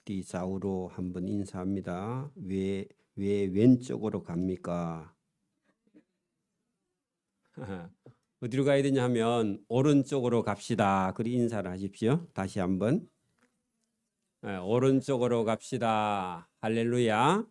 앞뒤 좌우로 한번 인사합니다. 왜 왼쪽으로 갑니까? 어디로 가야 되냐 하면 오른쪽으로 갑시다. 그리 인사를 하십시오. 다시 한번. 오른쪽으로 갑시다. 할렐루야.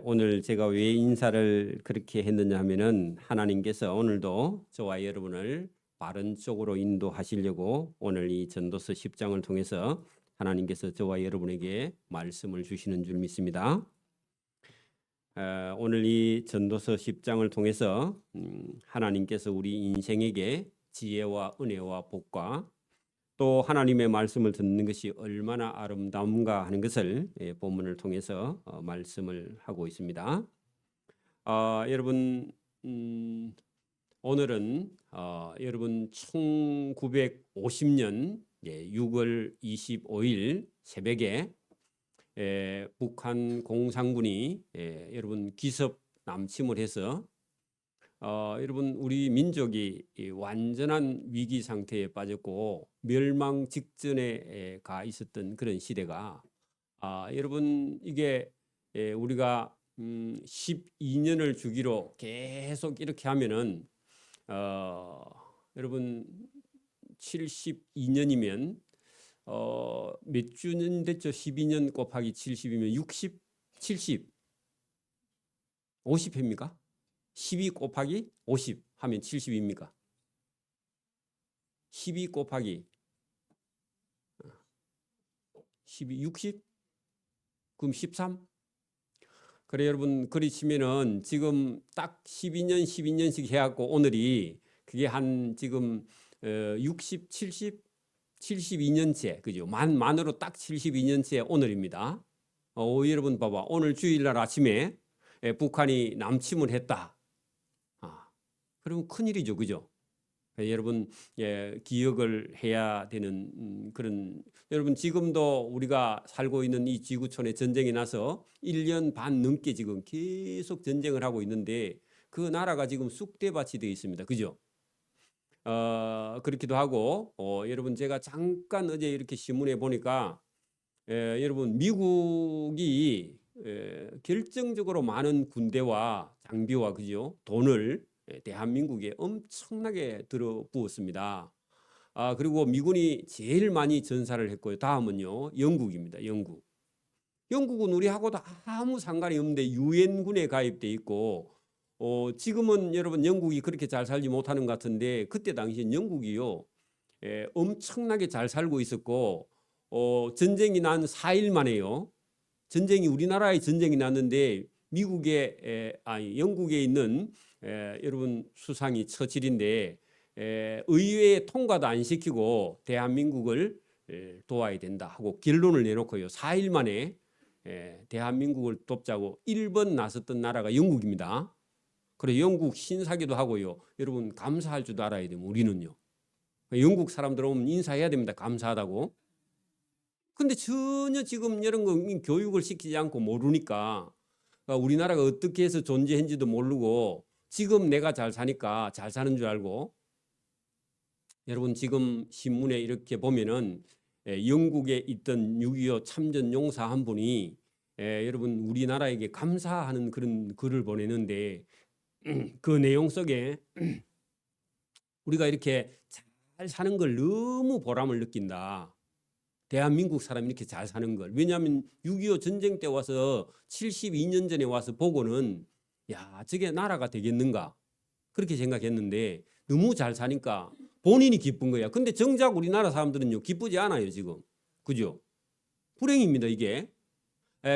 오늘 제가 왜 인사를 그렇게 했느냐 하면은 하나님께서 오늘도 저와 여러분을 바른 쪽으로 인도하시려고 오늘 이 전도서 10장을 통해서 하나님께서 저와 여러분에게 말씀을 주시는 줄 믿습니다. 오늘 이 전도서 10장을 통해서 하나님께서 우리 인생에게 지혜와 은혜와 복과 또 하나님의 말씀을 듣는 것이 얼마나 아름다운가 하는 것을 본문을 통해서 말씀을 하고 있습니다. 여러분 오늘은 여러분 1950년 6월 25일 새벽에 북한 공산군이 여러분 기습 남침을 해서 여러분 우리 민족이 완전한 위기 상태에 빠졌고 멸망 직전에 가 있었던 그런 시대가 여러분 이게 우리가 12년을 주기로 계속 이렇게 하면은 여러분 72년이면 몇 주년 됐죠? 12년 곱하기 70이면 60, 70, 50회입니까? 12 곱하기 50 하면 70입니까? 12 곱하기 12, 60? 그럼 13? 그래 여러분 그리 치면은 지금 딱 12년씩 해갖고 오늘이 그게 한 지금 60, 70, 72년째 그죠? 만으로 딱 72년째 오늘입니다. 여러분 봐봐 오늘 주일날 아침에 북한이 남침을 했다. 그러면 큰일이죠, 그죠? 여러분 기억을 해야 되는 그런 여러분 지금도 우리가 살고 있는 이 지구촌에 전쟁이 나서 1년 반 넘게 지금 계속 전쟁을 하고 있는데 그 나라가 지금 쑥대밭이 되어 있습니다, 그죠? 그렇기도 하고 여러분 제가 잠깐 어제 이렇게 신문에 보니까 여러분 미국이 결정적으로 많은 군대와 장비와 그죠? 돈을 대한민국에 엄청나게 들어부었습니다. 그리고 미군이 제일 많이 전사를 했고요. 다음은요. 영국입니다. 영국은 우리하고도 아무 상관이 없는데 유엔군에 가입돼 있고 지금은 여러분 영국이 그렇게 잘 살지 못하는 것 같은데 그때 당시엔 영국이요. 엄청나게 잘 살고 있었고 전쟁이 난 4일 만에요. 우리나라의 전쟁이 났는데 영국에 있는 여러분 수상이 처칠인데 의회에 통과도 안 시키고 대한민국을 도와야 된다 하고 결론을 내놓고요. 4일 만에 대한민국을 돕자고 1번 나섰던 나라가 영국입니다. 그래 영국 신사기도 하고요. 여러분 감사할 줄도 알아야 됩니다. 우리는요. 영국 사람들 오면 인사해야 됩니다. 감사하다고. 근데 전혀 지금 이런 거 교육을 시키지 않고 모르니까 우리나라가 어떻게 해서 존재했는지도 모르고 지금 내가 잘 사니까 잘 사는 줄 알고 여러분 지금 신문에 이렇게 보면은 영국에 있던 6.25 참전 용사 한 분이 여러분 우리나라에게 감사하는 그런 글을 보내는데 그 내용 속에 우리가 이렇게 잘 사는 걸 너무 보람을 느낀다. 대한민국 사람이 이렇게 잘 사는 걸. 왜냐하면 6.25 전쟁 때 와서 72년 전에 와서 보고는 야 저게 나라가 되겠는가 그렇게 생각했는데 너무 잘 사니까 본인이 기쁜 거야. 근데 정작 우리나라 사람들은요 기쁘지 않아요 지금. 그죠? 불행입니다 이게.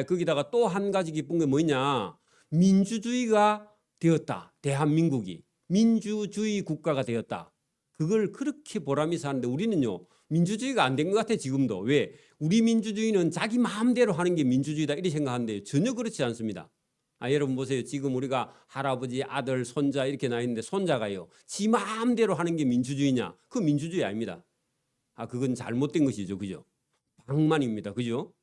거기다가 또 한 가지 기쁜 게 뭐냐. 민주주의가 되었다. 대한민국이. 민주주의 국가가 되었다. 그걸 그렇게 보람이 사는데 우리는요 민주주의가 안 된 것 같아 지금도. 왜? 우리 민주주의는 자기 마음대로 하는 게 민주주의다 이렇게 생각하는데 전혀 그렇지 않습니다. 여러분 보세요. 지금 우리가 할아버지, 아들, 손자 이렇게 나 있는데 손자가요 지 마음대로 하는 게 민주주의냐? 그 민주주의 아닙니다. 그건 잘못된 것이죠. 그죠? 방만입니다. 그죠?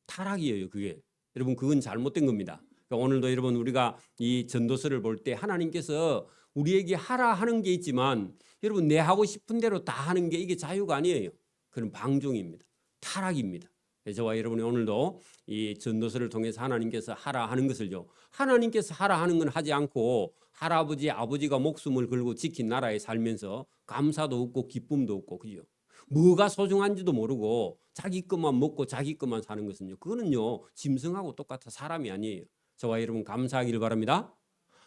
타락이에요. 그게. 여러분 그건 잘못된 겁니다. 그러니까 오늘도 여러분 우리가 이 전도서를 볼 때 하나님께서 우리에게 하라 하는 게 있지만 여러분 내 하고 싶은 대로 다 하는 게 이게 자유가 아니에요. 그런 방종입니다. 타락입니다. 저와 여러분이 오늘도 이 전도서를 통해서 하나님께서 하라 하는 것을요, 하나님께서 하라 하는 건 하지 않고 할아버지 아버지가 목숨을 걸고 지킨 나라에 살면서 감사도 없고 기쁨도 없고, 그죠? 뭐가 소중한지도 모르고 자기 것만 먹고 자기 것만 사는 것은요, 그거는요 짐승하고 똑같아 사람이 아니에요. 저와 여러분 감사하기를 바랍니다.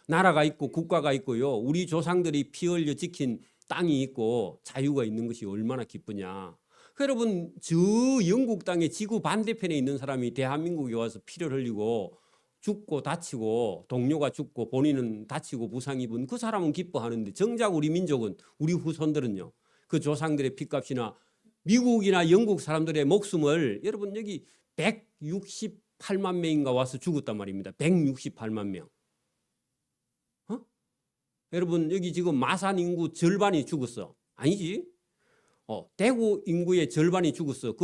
나라가 있고 국가가 있고요, 우리 조상들이 피 흘려 지킨 땅이 있고 자유가 있는 것이 얼마나 기쁘냐. 여러분, 저 영국 땅의 지구 반대편에 있는 사람이 대한민국에 와서 피를 흘리고 죽고 다치고 동료가 죽고 본인은 다치고 부상 입은 그 사람은 기뻐하는데, 정작 우리 민족은, 우리 후손들은요, 그 조상들의 피값이나 미국이나 영국 사람들의 목숨을, 여러분 여기 168만 명인가 와서 죽었단 말입니다. 168만 명. 여러분 여기 지금 마산 인구 절반이 죽었어. 아니지? 대구 인구의 절반이 죽었어.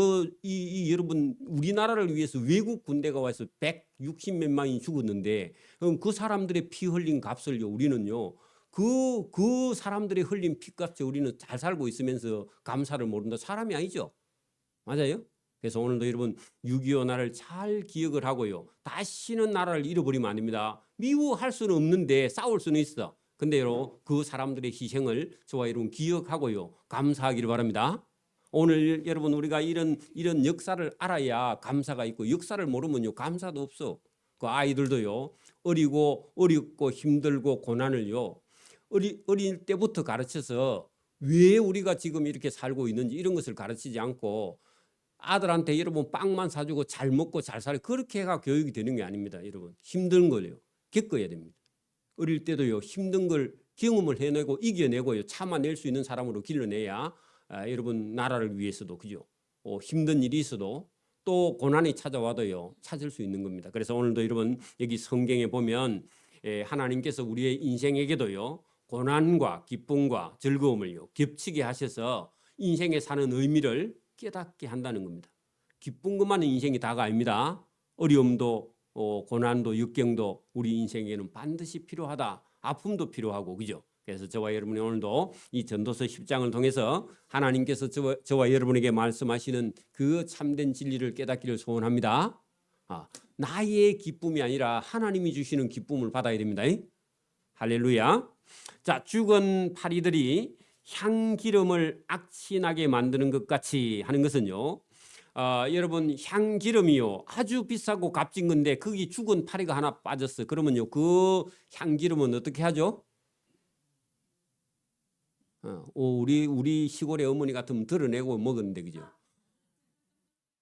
여러분 우리나라를 위해서 외국 군대가 와서 160몇만이 죽었는데, 그럼 그 사람들의 피 흘린 값을요, 우리는요, 그 사람들의 흘린 피값에 우리는 잘 살고 있으면서 감사를 모른다. 사람이 아니죠. 맞아요? 그래서 오늘도 여러분 6.25 날을 잘 기억을 하고요, 다시는 나라를 잃어버리면 안 됩니다. 미워할 수는 없는데 싸울 수는 있어. 근데요, 그 사람들의 희생을 저와 여러분 기억하고요, 감사하기를 바랍니다. 오늘 여러분 우리가 이런 역사를 알아야 감사가 있고, 역사를 모르면요 감사도 없어. 그 아이들도요, 어렵고 힘들고 고난을요, 어릴 때부터 가르쳐서 왜 우리가 지금 이렇게 살고 있는지 이런 것을 가르치지 않고, 아들한테 여러분 빵만 사주고 잘 먹고 잘 살, 그렇게 해가 교육이 되는 게 아닙니다. 여러분 힘든 걸요 겪어야 됩니다. 어릴 때도요 힘든 걸 경험을 해내고 이겨내고요 참아낼 수 있는 사람으로 길러내야 여러분 나라를 위해서도, 그죠? 힘든 일이 있어도 또 고난이 찾아와도요 찾을 수 있는 겁니다. 그래서 오늘도 여러분 여기 성경에 보면 하나님께서 우리의 인생에게도요 고난과 기쁨과 즐거움을요 겹치게 하셔서 인생에 사는 의미를 깨닫게 한다는 겁니다. 기쁜 것만은 인생이 다가 아닙니다. 어려움도 고난도 역경도 우리 인생에는 반드시 필요하다. 아픔도 필요하고, 그죠? 그래서 저와 여러분이 오늘도 이 전도서 10장을 통해서 하나님께서 저와 여러분에게 말씀하시는 그 참된 진리를 깨닫기를 소원합니다. 나의 기쁨이 아니라 하나님이 주시는 기쁨을 받아야 됩니다. 할렐루야. 자, 죽은 파리들이 향기름을 악취나게 만드는 것 같이 하는 것은요, 여러분 향기름이요 아주 비싸고 값진 건데 거기 죽은 파리가 하나 빠졌어. 그러면요 그 향기름은 어떻게 하죠? 우리 시골의 어머니 같으면 드러내고 먹었는데, 그죠?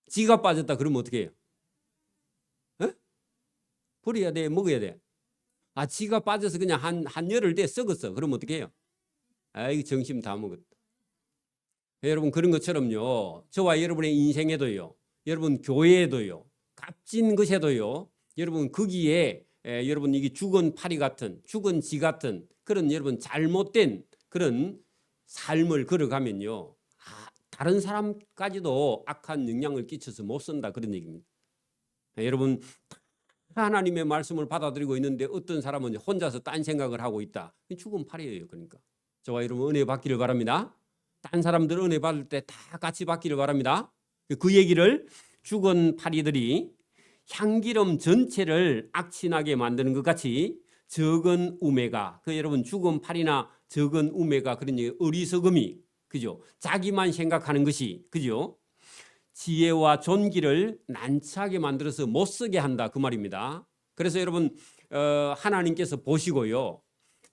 지가 빠졌다 그러면 어떻게 해요? 버려야 돼, 먹어야 돼? 지가 빠져서 그냥 한 열흘 돼 썩었어. 그러면 어떻게 해요? 이거 정신 다 먹었다. 여러분 그런 것처럼요, 저와 여러분의 인생에도요, 여러분 교회에도요, 값진 것에도요, 여러분 거기에 여러분 이게 죽은 파리 같은, 죽은 지 같은 그런 여러분 잘못된 그런 삶을 걸어가면요, 다른 사람까지도 악한 영향을 끼쳐서 못 쓴다, 그런 얘기입니다. 여러분 하나님의 말씀을 받아들이고 있는데 어떤 사람은 혼자서 딴 생각을 하고 있다. 죽은 파리예요. 그러니까 저와 여러분 은혜 받기를 바랍니다. 딴 사람들 은혜 받을 때 다 같이 받기를 바랍니다. 그 얘기를, 죽은 파리들이 향기름 전체를 악취나게 만드는 것 같이 적은 우매가, 여러분 죽은 파리나 적은 우매가 그런 얘기, 어리석음이, 그죠? 자기만 생각하는 것이, 그죠? 지혜와 존귀를 난처하게 만들어서 못 쓰게 한다, 그 말입니다. 그래서 여러분 하나님께서 보시고요,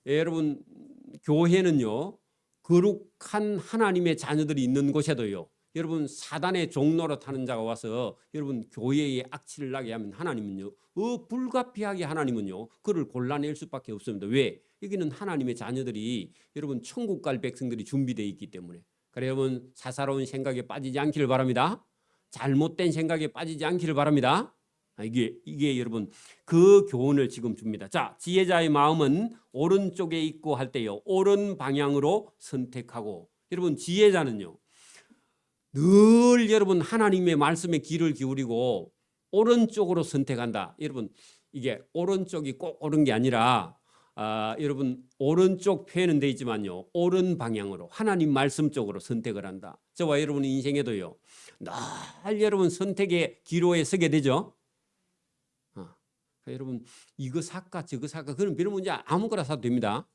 여러분 교회는요 거룩한 하나님의 자녀들이 있는 곳에도요, 여러분 사단의 종노릇 하는 자가 와서 여러분 교회에 악취를 나게 하면 하나님은요 불가피하게 하나님은요 그를 골라낼 수밖에 없습니다. 왜? 여기는 하나님의 자녀들이, 여러분 천국 갈 백성들이 준비되어 있기 때문에. 그래 여러분 사사로운 생각에 빠지지 않기를 바랍니다. 잘못된 생각에 빠지지 않기를 바랍니다. 이게 여러분 그 교훈을 지금 줍니다. 자, 지혜자의 마음은 오른쪽에 있고 할 때요 옳은 방향으로 선택하고, 여러분 지혜자는요 늘 여러분 하나님의 말씀에 귀를 기울이고 오른쪽으로 선택한다. 여러분 이게 오른쪽이 꼭 옳은 게 아니라 여러분 오른쪽 표현은 돼 있지만요 옳은 방향으로 하나님 말씀 쪽으로 선택을 한다. 저와 여러분 인생에도요 늘 여러분 선택의 기로에 서게 되죠. 여러분 이거 살까 저거 살까 그런 별 문제 아무거나 사도 됩니다.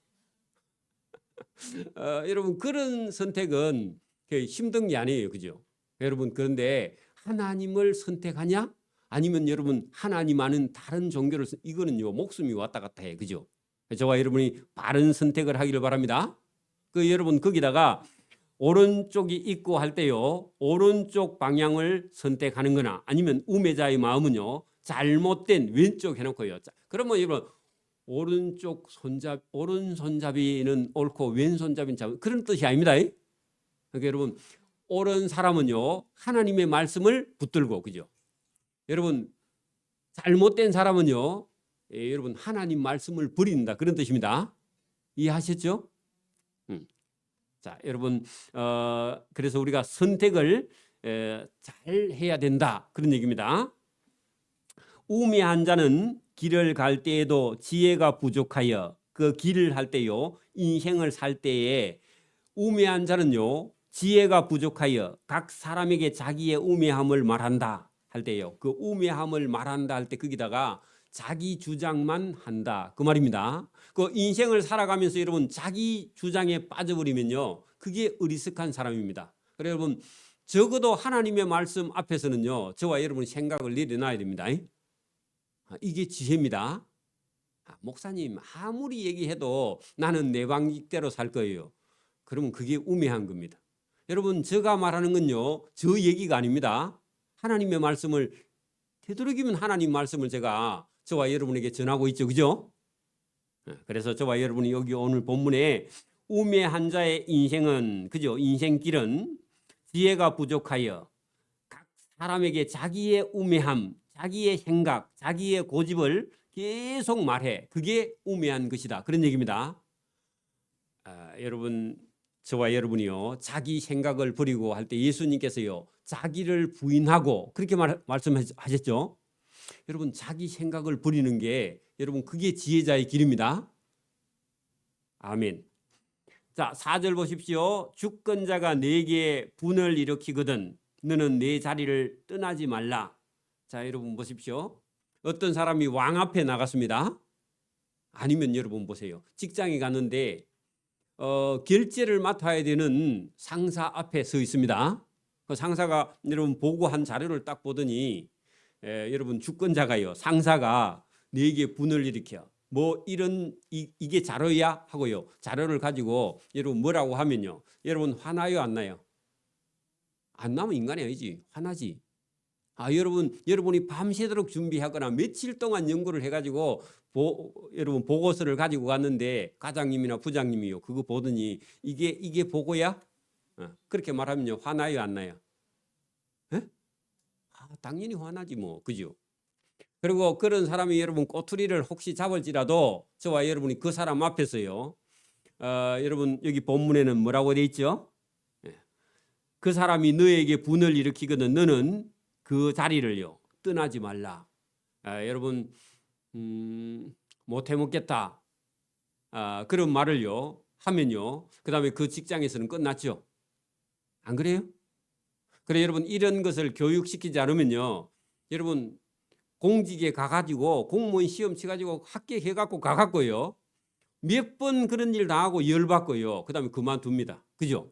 여러분 그런 선택은 힘든 게 아니에요, 그죠? 여러분 그런데 하나님을 선택하냐? 아니면 여러분 하나님 아는 다른 종교를 이거는요 목숨이 왔다 갔다 해, 그죠? 저와 여러분이 바른 선택을 하기를 바랍니다. 여러분 거기다가 오른쪽이 있고 할 때요 오른쪽 방향을 선택하는 거나 아니면 우매자의 마음은요 잘못된 왼쪽 해놓고요. 그러면 여러분 오른손잡이는 옳고 왼손잡이는 잘못 그런 뜻이 아닙니다. 그러니까 여러분 옳은 사람은요 하나님의 말씀을 붙들고, 그죠? 여러분 잘못된 사람은요 여러분 하나님 말씀을 버린다 그런 뜻입니다. 이해하셨죠? 자, 여러분 그래서 우리가 선택을 잘 해야 된다 그런 얘기입니다. 우매한 자는 길을 갈 때에도 지혜가 부족하여 그 길을 할 때요 인생을 살 때에 우매한 자는요 지혜가 부족하여 각 사람에게 자기의 우매함을 말한다 할 때요 그 우매함을 말한다 할 때 거기다가 자기 주장만 한다 그 말입니다. 그 인생을 살아가면서 여러분 자기 주장에 빠져버리면요 그게 어리석한 사람입니다. 그래서 여러분 적어도 하나님의 말씀 앞에서는요 저와 여러분 생각을 내려놔야 됩니다. 이게 지혜입니다. 목사님 아무리 얘기해도 나는 내 방식대로 살 거예요. 그러면 그게 우매한 겁니다. 여러분 제가 말하는 건요 저 얘기가 아닙니다. 하나님의 말씀을 되도록이면 하나님 말씀을 제가 저와 여러분에게 전하고 있죠, 그죠? 그래서 저와 여러분이 여기 오늘 본문에 우매한 자의 인생은 그죠? 인생길은 지혜가 부족하여 각 사람에게 자기의 우매함, 자기의 생각, 자기의 고집을 계속 말해. 그게 우매한 것이다. 그런 얘기입니다. 여러분 저와 여러분이요 자기 생각을 버리고 할 때 예수님께서요 자기를 부인하고 그렇게 말씀하셨죠. 여러분 자기 생각을 버리는 게 여러분 그게 지혜자의 길입니다. 아멘. 자 4절 보십시오. 주권자가 네게 분을 일으키거든 너는 내 자리를 떠나지 말라. 자 여러분 보십시오. 어떤 사람이 왕 앞에 나갔습니다. 아니면 여러분 보세요. 직장에 갔는데 결제를 맡아야 되는 상사 앞에 서 있습니다. 그 상사가 여러분 보고한 자료를 딱 보더니 여러분 주권자가요 상사가 네게 분을 일으켜 뭐 이런 이게 자료야 하고요 자료를 가지고 여러분 뭐라고 하면요 여러분 화나요 안 나요? 안 나면 인간이 아니지 화나지. 여러분이 밤새도록 준비하거나 며칠 동안 연구를 해가지고 여러분 보고서를 가지고 갔는데 과장님이나 부장님이요 그거 보더니 이게 보고야? 그렇게 말하면요 화나요 안 나요? 당연히 화나지 뭐, 그죠? 그리고 그런 사람이 여러분 꼬투리를 혹시 잡을지라도 저와 여러분이 그 사람 앞에서요 여러분 여기 본문에는 뭐라고 돼 있죠? 그 사람이 너에게 분을 일으키거든 너는 그 자리를요 떠나지 말라. 여러분 못해 먹겠다 그런 말을요 하면요 그 다음에 그 직장에서는 끝났죠. 안 그래요? 그래 여러분 이런 것을 교육시키지 않으면요 여러분 공직에 가가지고 공무원 시험 치가지고 합격해갖고 가갖고요 몇 번 그런 일 당하고 열받고요 그 다음에 그만둡니다. 그죠?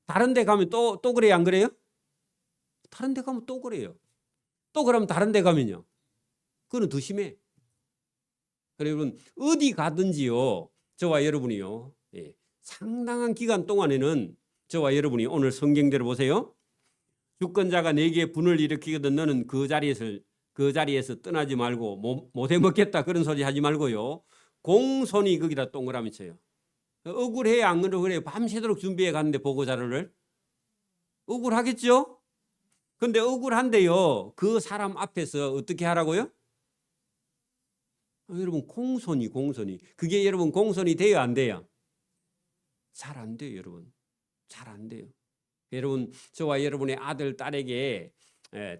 다른 데 가면 또 그래요 안 그래요? 다른 데 가면 또 그래요. 또 그러면 다른 데 가면요 그거는 더 심해. 그래 여러분 어디 가든지요 저와 여러분이요 상당한 기간 동안에는 저와 여러분이 오늘 성경대로 보세요. 주권자가 네게 분을 일으키거든 너는 그 자리에서 떠나지 말고 못해 먹겠다 그런 소리 하지 말고요 공손히 거기다 동그라미 쳐요. 억울해 안 억울해? 밤새도록 준비해 갔는데 보고 자료를 억울하겠죠? 근데 억울한데요 그 사람 앞에서 어떻게 하라고요? 여러분 공손히 그게 여러분 공손이 돼요 안 돼요? 잘 안 돼요 여러분. 잘 안 돼요. 여러분 저와 여러분의 아들 딸에게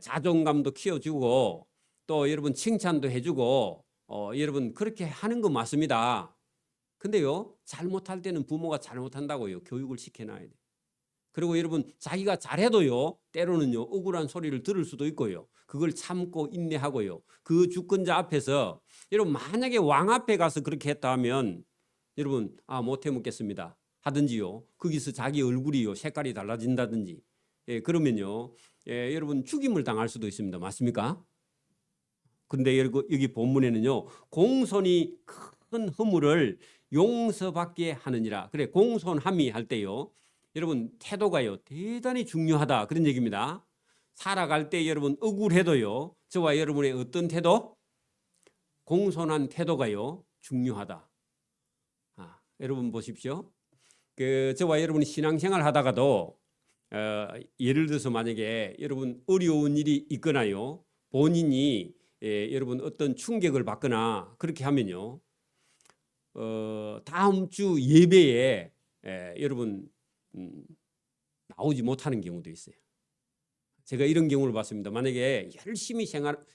자존감도 키워주고 또 여러분 칭찬도 해주고 여러분 그렇게 하는 거 맞습니다. 근데요 잘못할 때는 부모가 잘못한다고요 교육을 시켜놔야 돼. 그리고 여러분 자기가 잘해도요 때로는요 억울한 소리를 들을 수도 있고요. 그걸 참고 인내하고요. 그 주권자 앞에서 여러분 만약에 왕 앞에 가서 그렇게 했다 하면 여러분 못해 먹겠습니다 하든지요. 거기서 자기 얼굴이요 색깔이 달라진다든지 그러면요 여러분 죽임을 당할 수도 있습니다. 맞습니까? 근데 여기 본문에는요 공손이 큰 허물을 용서받게 하느니라. 그래 공손함이 할 때요 여러분 태도가요 대단히 중요하다 그런 얘기입니다. 살아갈 때 여러분 억울해도요 저와 여러분의 어떤 태도? 공손한 태도가요 중요하다. 여러분 보십시오. 저와 여러분이 신앙생활 하다가도 예를 들어서 만약에 여러분 어려운 일이 있거나요 본인이 여러분 어떤 충격을 받거나 그렇게 하면요 다음 주 예배에 여러분 나오지 못하는 경우도 있어요. 제가 이런 경우를 봤습니다. 만약에 열심히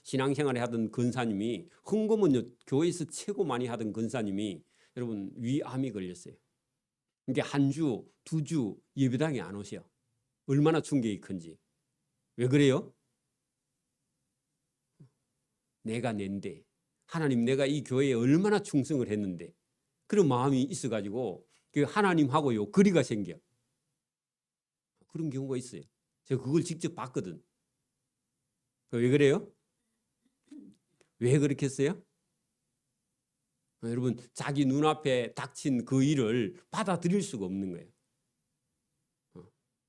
신앙생활을 하던 권사님이 헌금은요 교회에서 최고 많이 하던 권사님이 여러분 위암이 걸렸어요. 이게 한 주, 두 주 예배당에 안 오셔. 얼마나 충격이 큰지. 왜 그래요? 내가 낸데 하나님 내가 이 교회에 얼마나 충성을 했는데 그런 마음이 있어가지고 하나님하고요 거리가 생겨. 그런 경우가 있어요. 제가 그걸 직접 봤거든. 왜 그래요? 왜 그렇게 했어요? 여러분 자기 눈앞에 닥친 그 일을 받아들일 수가 없는 거예요.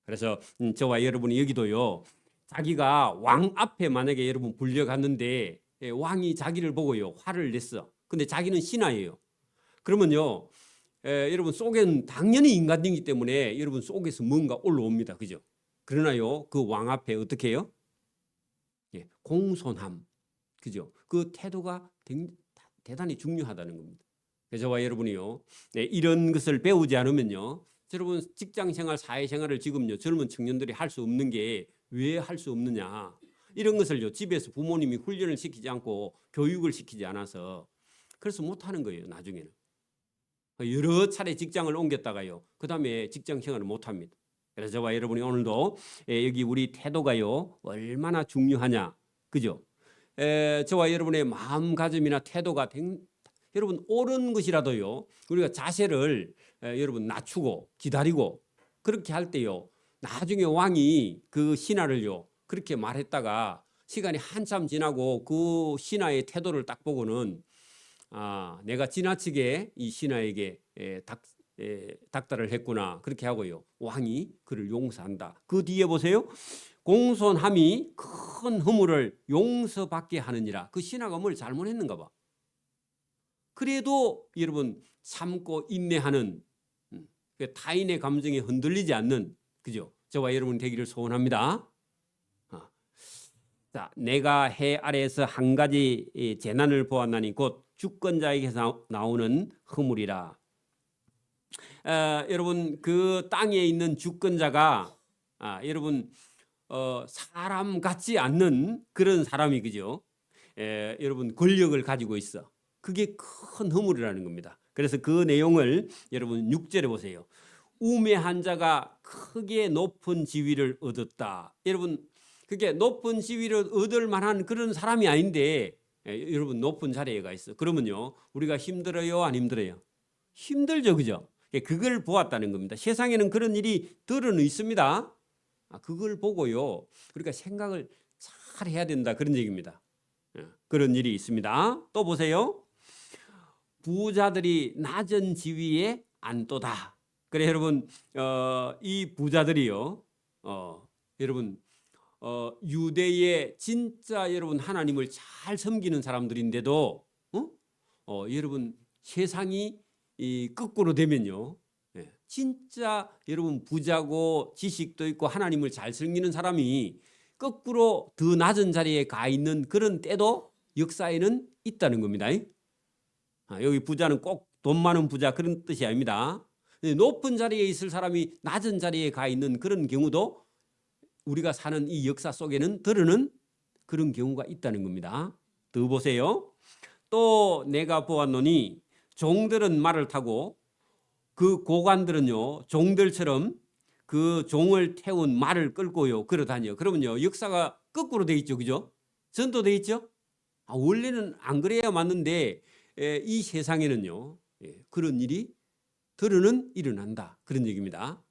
그래서 저와 여러분이 여기도요 자기가 왕 앞에 만약에 여러분 불려갔는데 왕이 자기를 보고요 화를 냈어. 근데 자기는 신하예요. 그러면요 여러분 속에는 당연히 인간이기 때문에 여러분 속에서 뭔가 올라옵니다. 그죠? 그러나요 그 왕 앞에 어떻게 해요? 공손함. 그죠? 그 태도가 대단히 중요하다는 겁니다. 저와 여러분이요 이런 것을 배우지 않으면요 여러분 직장생활 사회생활을 지금요 젊은 청년들이 할 수 없는 게 왜 할 수 없느냐 이런 것을요 집에서 부모님이 훈련을 시키지 않고 교육을 시키지 않아서 그래서 못하는 거예요. 나중에는 여러 차례 직장을 옮겼다가요 그 다음에 직장생활을 못합니다. 그래서 저와 여러분이 오늘도 여기 우리 태도가요 얼마나 중요하냐 그죠? 저와 여러분의 마음가짐이나 태도가 여러분 옳은 것이라도요 우리가 자세를 여러분 낮추고 기다리고 그렇게 할 때요 나중에 왕이 그 신하를요 그렇게 말했다가 시간이 한참 지나고 그 신하의 태도를 딱 보고는 내가 지나치게 이 신하에게 닥달을 했구나 그렇게 하고요 왕이 그를 용서한다. 그 뒤에 보세요. 공손함이 큰 허물을 용서받게 하느니라. 그 신하가 뭘 잘못했는가 봐. 그래도 여러분 참고 인내하는 타인의 감정에 흔들리지 않는 그죠? 저와 여러분 되기를 소원합니다. 자, 내가 해 아래에서 한 가지 재난을 보았나니 곧 주권자에게서 나오는 허물이라. 여러분 그 땅에 있는 주권자가 여러분 사람 같지 않는 그런 사람이 그죠? 여러분 권력을 가지고 있어. 그게 큰 허물이라는 겁니다. 그래서 그 내용을 여러분 6절에 보세요. 우매한 자가 크게 높은 지위를 얻었다. 여러분 그게 높은 지위를 얻을 만한 그런 사람이 아닌데 여러분 높은 자리에 가 있어. 그러면요 우리가 힘들어요 안 힘들어요? 힘들죠 그죠? 그걸 보았다는 겁니다. 세상에는 그런 일이 들은 있습니다. 그걸 보고요 우리가 생각을 잘 해야 된다 그런 얘기입니다. 그런 일이 있습니다. 또 보세요. 부자들이 낮은 지위에 앉도다. 그래 여러분 이 부자들이요 여러분 유대의 진짜 여러분 하나님을 잘 섬기는 사람들인데도 여러분 세상이 거꾸로 되면요 진짜 여러분 부자고 지식도 있고 하나님을 잘 섬기는 사람이 거꾸로 더 낮은 자리에 가 있는 그런 때도 역사에는 있다는 겁니다. 여기 부자는 꼭 돈 많은 부자 그런 뜻이 아닙니다. 높은 자리에 있을 사람이 낮은 자리에 가 있는 그런 경우도 우리가 사는 이 역사 속에는 드러는 그런 경우가 있다는 겁니다. 더 보세요. 또 내가 보았노니 종들은 말을 타고 그 고관들은요 종들처럼 그 종을 태운 말을 끌고요 걸어다녀. 그러면요 역사가 거꾸로 돼 있죠, 그죠? 전도돼 있죠. 원래는 안 그래야 맞는데 이 세상에는요 그런 일이 들어는 일어난다 그런 얘기입니다.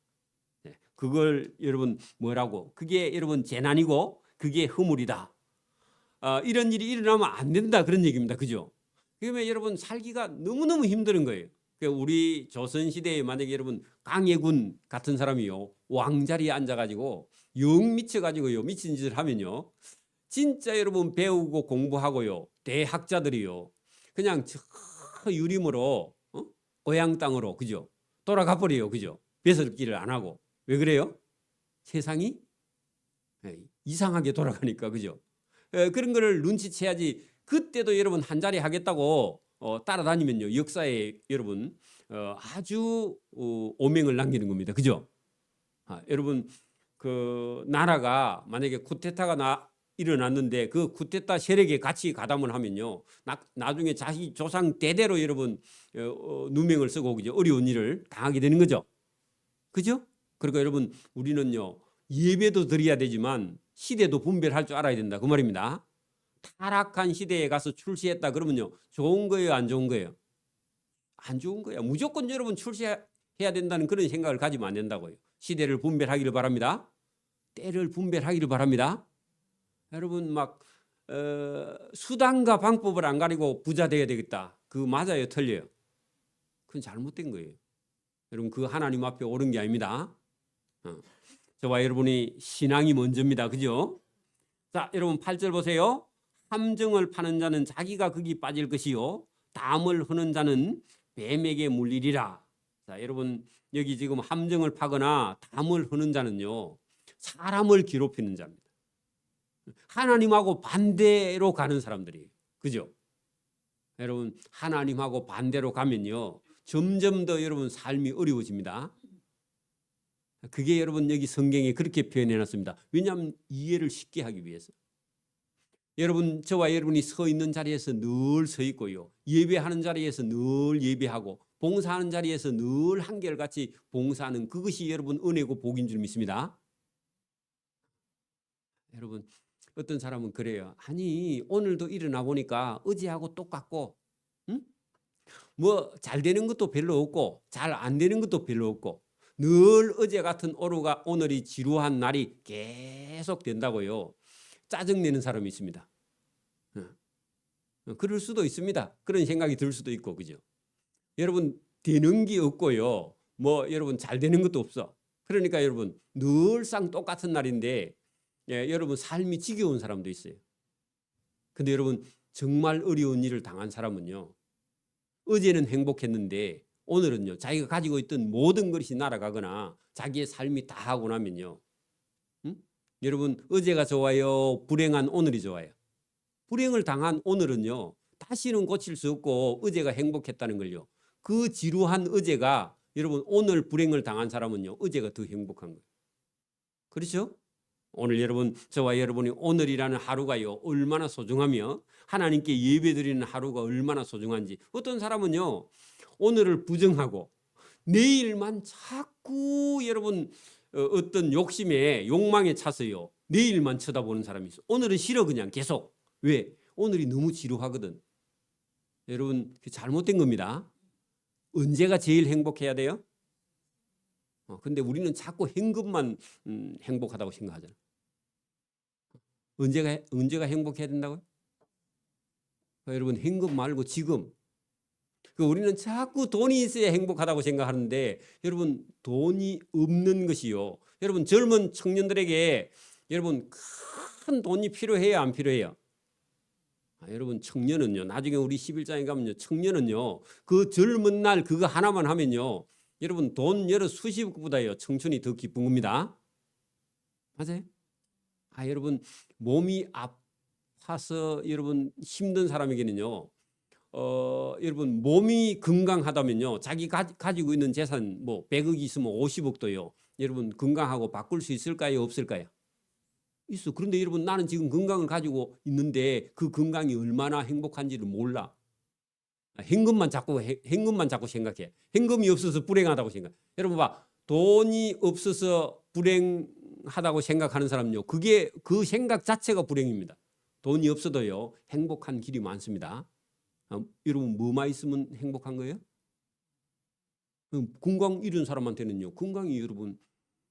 그걸 여러분 뭐라고? 그게 여러분 재난이고 그게 허물이다. 이런 일이 일어나면 안 된다 그런 얘기입니다, 그죠? 그러면 여러분 살기가 너무너무 힘든 거예요. 그러니까 우리 조선시대에 만약에 여러분 강해군 같은 사람이요 왕자리에 앉아가지고 영 미쳐가지고요 미친 짓을 하면요 진짜 여러분 배우고 공부하고요 대학자들이요 그냥 저 유림으로 고향 땅으로 그죠 돌아가 버려요, 그죠? 배설기를 안 하고. 왜 그래요? 세상이 이상하게 돌아가니까, 그죠? 그런 거를 눈치채야지. 그때도 여러분 한 자리 하겠다고 따라다니면요 역사에 여러분 아주 오명을 남기는 겁니다, 그죠? 여러분 그 나라가 만약에 쿠데타가 일어났는데 그 쿠데타 세력에 같이 가담을 하면요 나중에 자기 조상 대대로 여러분 누명을 쓰고 그죠 어려운 일을 당하게 되는 거죠, 그죠? 그러니까 여러분 우리는요 예배도 드려야 되지만 시대도 분별할 줄 알아야 된다 그 말입니다. 타락한 시대에 가서 출세했다 그러면요 좋은 거예요, 안 좋은 거예요? 안 좋은 거야. 무조건 여러분 출세해야 된다는 그런 생각을 가지면 안 된다고요. 시대를 분별하기를 바랍니다. 때를 분별하기를 바랍니다. 여러분 막 수단과 방법을 안 가리고 부자 되어야 되겠다. 그거 맞아요, 틀려요? 그건 잘못된 거예요. 여러분 그 하나님 앞에 옳은 게 아닙니다. 저와 여러분이 신앙이 먼저입니다, 그죠? 자, 여러분 8절 보세요. 함정을 파는 자는 자기가 거기 빠질 것이요 담을 흐는 자는 뱀에게 물리리라. 자, 여러분 여기 지금 함정을 파거나 담을 흐는 자는요 사람을 괴롭히는 자입니다. 하나님하고 반대로 가는 사람들이, 그죠? 여러분 하나님하고 반대로 가면요 점점 더 여러분 삶이 어려워집니다. 그게 여러분 여기 성경에 그렇게 표현해 놨습니다. 왜냐하면 이해를 쉽게 하기 위해서. 여러분 저와 여러분이 서 있는 자리에서 늘 서 있고요 예배하는 자리에서 늘 예배하고 봉사하는 자리에서 늘 한결같이 봉사하는 그것이 여러분 은혜고 복인 줄 믿습니다. 여러분 어떤 사람은 그래요. 아니 오늘도 일어나 보니까 어제하고 똑같고 뭐 잘 되는 것도 별로 없고 잘 안 되는 것도 별로 없고 늘 어제 같은 오늘이 지루한 날이 계속 된다고요 짜증내는 사람이 있습니다. 그럴 수도 있습니다. 그런 생각이 들 수도 있고, 그죠? 여러분 되는 게 없고요 뭐 여러분 잘 되는 것도 없어. 그러니까 여러분 늘상 똑같은 날인데 여러분 삶이 지겨운 사람도 있어요. 근데 여러분 정말 어려운 일을 당한 사람은요 어제는 행복했는데 오늘은요 자기가 가지고 있던 모든 것이 날아가거나 자기의 삶이 다 하고 나면요 여러분 어제가 좋아요 불행한 오늘이 좋아요? 불행을 당한 오늘은요 다시는 고칠 수 없고 어제가 행복했다는 걸요 그 지루한 어제가 여러분 오늘 불행을 당한 사람은요 어제가 더 행복한 거예요. 그렇죠? 오늘 여러분 저와 여러분이 오늘이라는 하루가요 얼마나 소중하며 하나님께 예배드리는 하루가 얼마나 소중한지. 어떤 사람은요 오늘을 부정하고 내일만 자꾸 여러분 어떤 욕심에 욕망에 차서요 내일만 쳐다보는 사람이 있어. 오늘은 싫어 그냥 계속. 왜? 오늘이 너무 지루하거든. 여러분 잘못된 겁니다. 언제가 제일 행복해야 돼요? 근데 우리는 자꾸 현금만 행복하다고 생각하잖아. 언제가 행복해야 된다고요? 여러분 현금 말고 지금. 우리는 자꾸 돈이 있어야 행복하다고 생각하는데 여러분 돈이 없는 것이요. 여러분 젊은 청년들에게 여러분 큰 돈이 필요해요, 안 필요해요? 여러분 청년은요. 나중에 우리 11장에 가면요. 청년은요. 그 젊은 날 그거 하나만 하면요. 여러분 돈 여러 수십억보다요. 청춘이 더 기쁜 겁니다. 맞아요? 여러분 몸이 아파서 여러분 힘든 사람에게는요. 여러분 몸이 건강하다면요. 자기 가지고 있는 재산 뭐 100억이 있으면 50억도요. 여러분 건강하고 바꿀 수 있을까요? 없을까요? 있어. 그런데 여러분 나는 지금 건강을 가지고 있는데 그 건강이 얼마나 행복한지를 몰라. 현금만 자꾸 생각해. 현금이 없어서 불행하다고 생각. 여러분 봐. 돈이 없어서 불행하다고 생각하는 사람요. 그게 그 생각 자체가 불행입니다. 돈이 없어도요. 행복한 길이 많습니다. 여러분 뭐만 있으면 행복한 거예요? 건강 잃은 사람한테는요. 건강이 여러분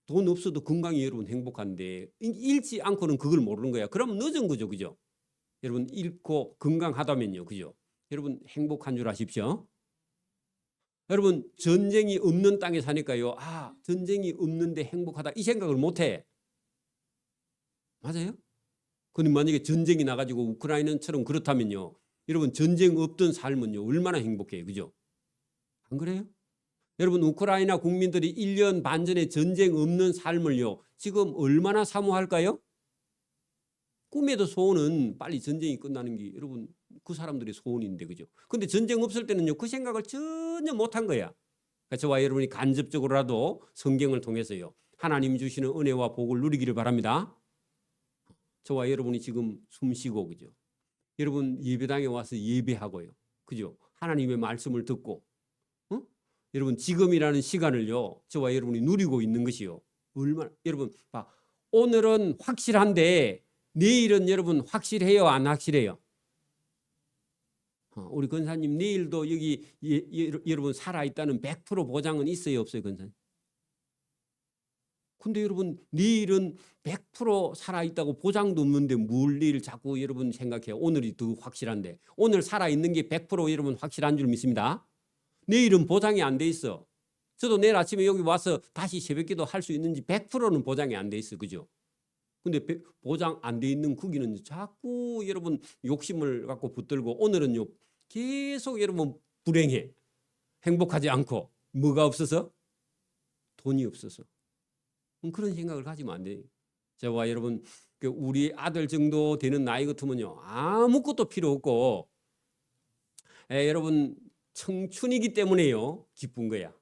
돈 없어도 건강이 여러분 행복한데 잃지 않고는 그걸 모르는 거야. 그러면 늦은 거죠. 그죠? 여러분 잃고 건강하다면요. 그죠? 여러분 행복한 줄 아십시오. 여러분 전쟁이 없는 땅에 사니까요. 아, 전쟁이 없는데 행복하다 이 생각을 못 해. 맞아요? 근데 만약에 전쟁이 나가지고 우크라이나처럼 그렇다면요. 여러분 전쟁 없던 삶은요. 얼마나 행복해요. 그죠? 안 그래요? 여러분 우크라이나 국민들이 1년 반 전에 전쟁 없는 삶을요. 지금 얼마나 사모할까요? 꿈에도 소원은 빨리 전쟁이 끝나는 게 여러분 그 사람들의 소원인데 그죠? 근데 전쟁 없을 때는요. 그 생각을 전혀 못한 거야. 그러니까 저와 여러분이 간접적으로라도 성경을 통해서요. 하나님 주시는 은혜와 복을 누리기를 바랍니다. 저와 여러분이 지금 숨쉬고 그죠? 여러분 예배당에 와서 예배하고요. 그죠? 하나님의 말씀을 듣고 여러분 지금이라는 시간을요. 저와 여러분이 누리고 있는 것이요. 얼마나 여러분 봐. 오늘은 확실한데 내일은 여러분 확실해요? 안 확실해요? 우리 권사님 내일도 여기 여러분 살아있다는 100% 보장은 있어요? 없어요? 권사님? 근데 여러분 내일은 100% 살아있다고 보장도 없는데 뭘 내일 자꾸 여러분 생각해요? 오늘이 더 확실한데 오늘 살아있는 게 100% 여러분 확실한 줄 믿습니다. 내일은 보장이 안 돼 있어. 저도 내일 아침에 여기 와서 다시 새벽기도 할 수 있는지 100%는 보장이 안 돼 있어. 그죠? 근데 보장 안 돼 있는 거기는 자꾸 여러분 욕심을 갖고 붙들고 오늘은요 계속 여러분 불행해. 행복하지 않고 뭐가 없어서? 돈이 없어서. 그런 생각을 가지면 안 돼요. 저와 여러분 우리 아들 정도 되는 나이 같으면요 아무것도 필요 없고 여러분 청춘이기 때문에요 기쁜 거야.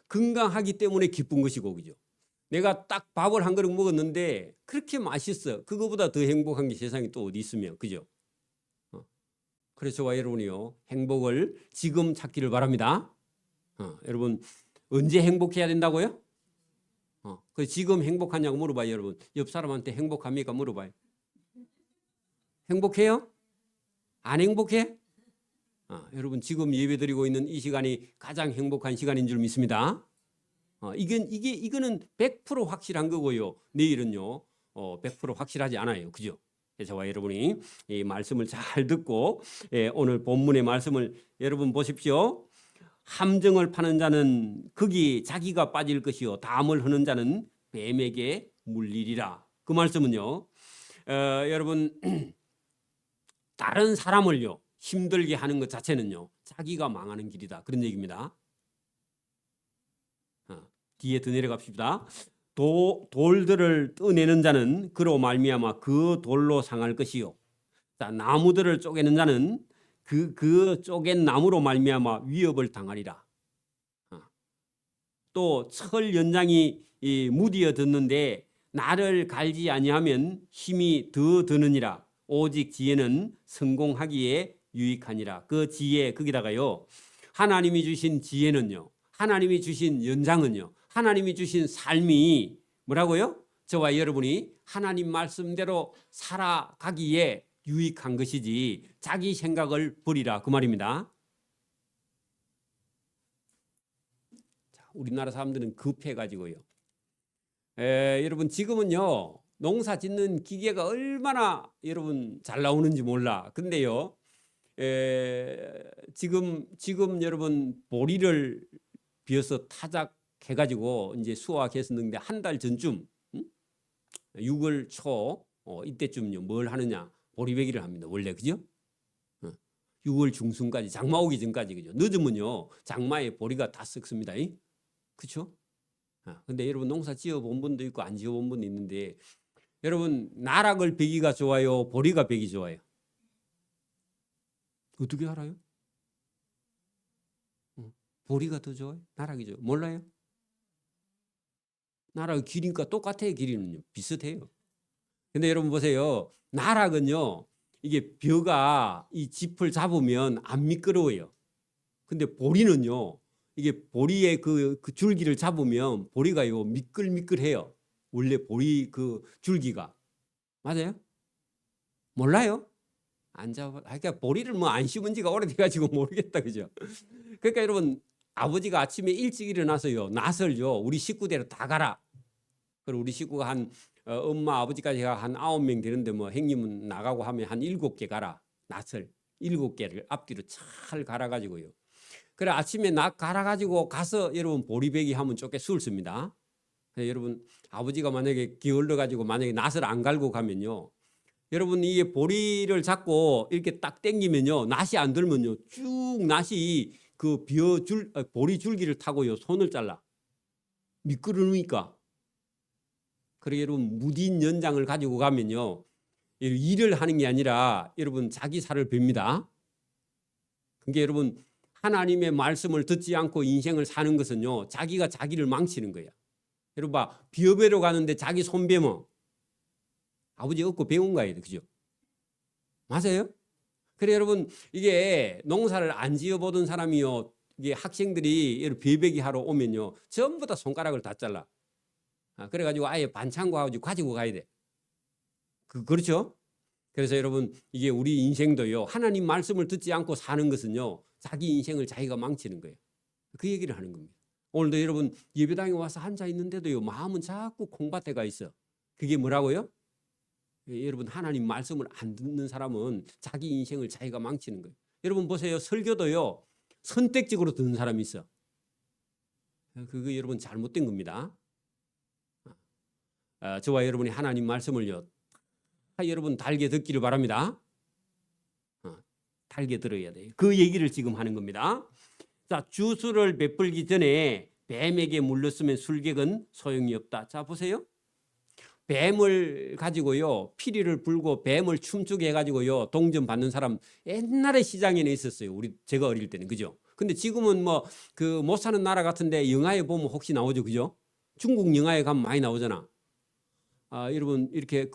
건강하기 때문에 기쁜 것이고 그죠. 내가 딱 밥을 한 그릇 먹었는데 그렇게 맛있어. 그거보다 더 행복한 게 세상에 또 어디 있으며 그죠. 그래서 저와 여러분이요 행복을 지금 찾기를 바랍니다. 여러분 언제 행복해야 된다고요? 그 지금 행복하냐고 물어봐요. 여러분 옆 사람한테 행복합니까 물어봐요. 행복해요? 안 행복해? 여러분 지금 예배드리고 있는 이 시간이 가장 행복한 시간인 줄 믿습니다. 이거는 100% 확실한 거고요. 내일은요 100% 확실하지 않아요. 그죠? 저와 여러분이 이 말씀을 잘 듣고 오늘 본문의 말씀을 여러분 보십시오. 함정을 파는 자는 거기 자기가 빠질 것이요 담을 허는 자는 뱀에게 물리리라. 그 말씀은요 여러분 다른 사람을요 힘들게 하는 것 자체는요 자기가 망하는 길이다 그런 얘기입니다. 뒤에 더 내려갑시다. 돌들을 떠내는 자는 그로 말미암아 그 돌로 상할 것이요. 자, 나무들을 쪼개는 자는 그 쪼갠 나무로 말미암아 위협을 당하리라. 또 철 연장이 무디어 듣는데 나를 갈지 아니하면 힘이 더 드느니라. 오직 지혜는 성공하기에 유익하니라. 그 지혜 거기다가요. 하나님이 주신 지혜는요. 하나님이 주신 연장은요. 하나님이 주신 삶이 뭐라고요? 저와 여러분이 하나님 말씀대로 살아가기에 유익한 것이지 자기 생각을 버리라 그 말입니다. 자, 우리나라 사람들은 급해가지고요. 여러분 지금은요 농사 짓는 기계가 얼마나 여러분 잘 나오는지 몰라. 근데요 지금 여러분 보리를 비어서 타작해가지고 이제 수확했었는데 한 달 전쯤 6월 초 이때쯤요 뭘 하느냐 보리배기를 합니다. 원래 그죠? 6월 중순까지 장마 오기 전까지 그죠? 늦으면요 장마에 보리가 다 썩습니다. 그렇죠? 근데 여러분 농사 지어본 분도 있고 안 지어본 분도 있는데 여러분 나락을 베기가 좋아요? 보리가 베기 좋아요? 어떻게 알아요? 보리가 더 좋아요? 나락이 좋아요? 몰라요? 나락이 길이니까 똑같아요. 길이는요. 비슷해요. 근데 여러분 보세요. 나락은요. 이게 벼가 이 짚을 잡으면 안 미끄러워요. 근데 보리는요. 이게 보리의 그 줄기를 잡으면 보리가요 미끌미끌해요. 원래 보리 그 줄기가. 맞아요? 몰라요? 안 잡아. 그러니까 보리를 뭐 안 심은 지가 오래돼가지고 모르겠다, 그죠? 그러니까 여러분, 아버지가 아침에 일찍 일어나서요 낫을요 우리 식구대로 다 가라. 그리고 우리 식구가 한 엄마 아버지까지 한 9명 되는데 뭐 형님은 나가고 하면 한 7개 가라. 낫을 7개를 앞뒤로 잘 갈아가지고요. 그래 아침에 낫 갈아가지고 가서 여러분 보리배기 하면 좋게 쑤습니다. 여러분 아버지가 만약에 기울러 가지고 만약에 낫을 안 갈고 가면요, 여러분 이게 보리를 잡고 이렇게 딱 당기면요 낫이 안 들면요 쭉 낫이 그 보리 줄기를 타고요 손을 잘라 미끄러우니까. 그래 여러분 무딘 연장을 가지고 가면요 일을 하는 게 아니라 여러분 자기 살을 뵙니다. 그게 여러분 하나님의 말씀을 듣지 않고 인생을 사는 것은요 자기가 자기를 망치는 거야. 여러분 봐, 비업회로 가는데 자기 손 베면 아버지 얻고 배운 거예요, 그죠? 맞아요? 그래 여러분 이게 농사를 안 지어보던 사람이요, 이게 학생들이 비배기 하러 오면요 전부 다 손가락을 다 잘라. 그래가지고 아예 반창고 가지고 가야 돼. 그렇죠? 그래서 여러분 이게 우리 인생도요 하나님 말씀을 듣지 않고 사는 것은요 자기 인생을 자기가 망치는 거예요. 그 얘기를 하는 겁니다. 오늘도 여러분 예배당에 와서 앉아 있는데도요 마음은 자꾸 콩밭에 가 있어. 그게 뭐라고요? 여러분 하나님 말씀을 안 듣는 사람은 자기 인생을 자기가 망치는 거예요. 여러분 보세요, 설교도요 선택적으로 듣는 사람이 있어. 그거 여러분 잘못된 겁니다. 저와 여러분이 하나님 말씀을요 여러분 달게 듣기를 바랍니다. 달게 들어야 돼요. 그 얘기를 지금 하는 겁니다. 자, 주술을 베풀기 전에 뱀에게 물렸으면 술객은 소용이 없다. 자 보세요. 뱀을 가지고요 피리를 불고 뱀을 춤추게 해가지고요 동전 받는 사람 옛날에 시장에는 있었어요. 제가 어릴 때는, 그죠? 근데 지금은 뭐 그 못 사는 나라 같은데 영화에 보면 혹시 나오죠, 그죠? 중국 영화에 가면 많이 나오잖아. 여러분 이렇게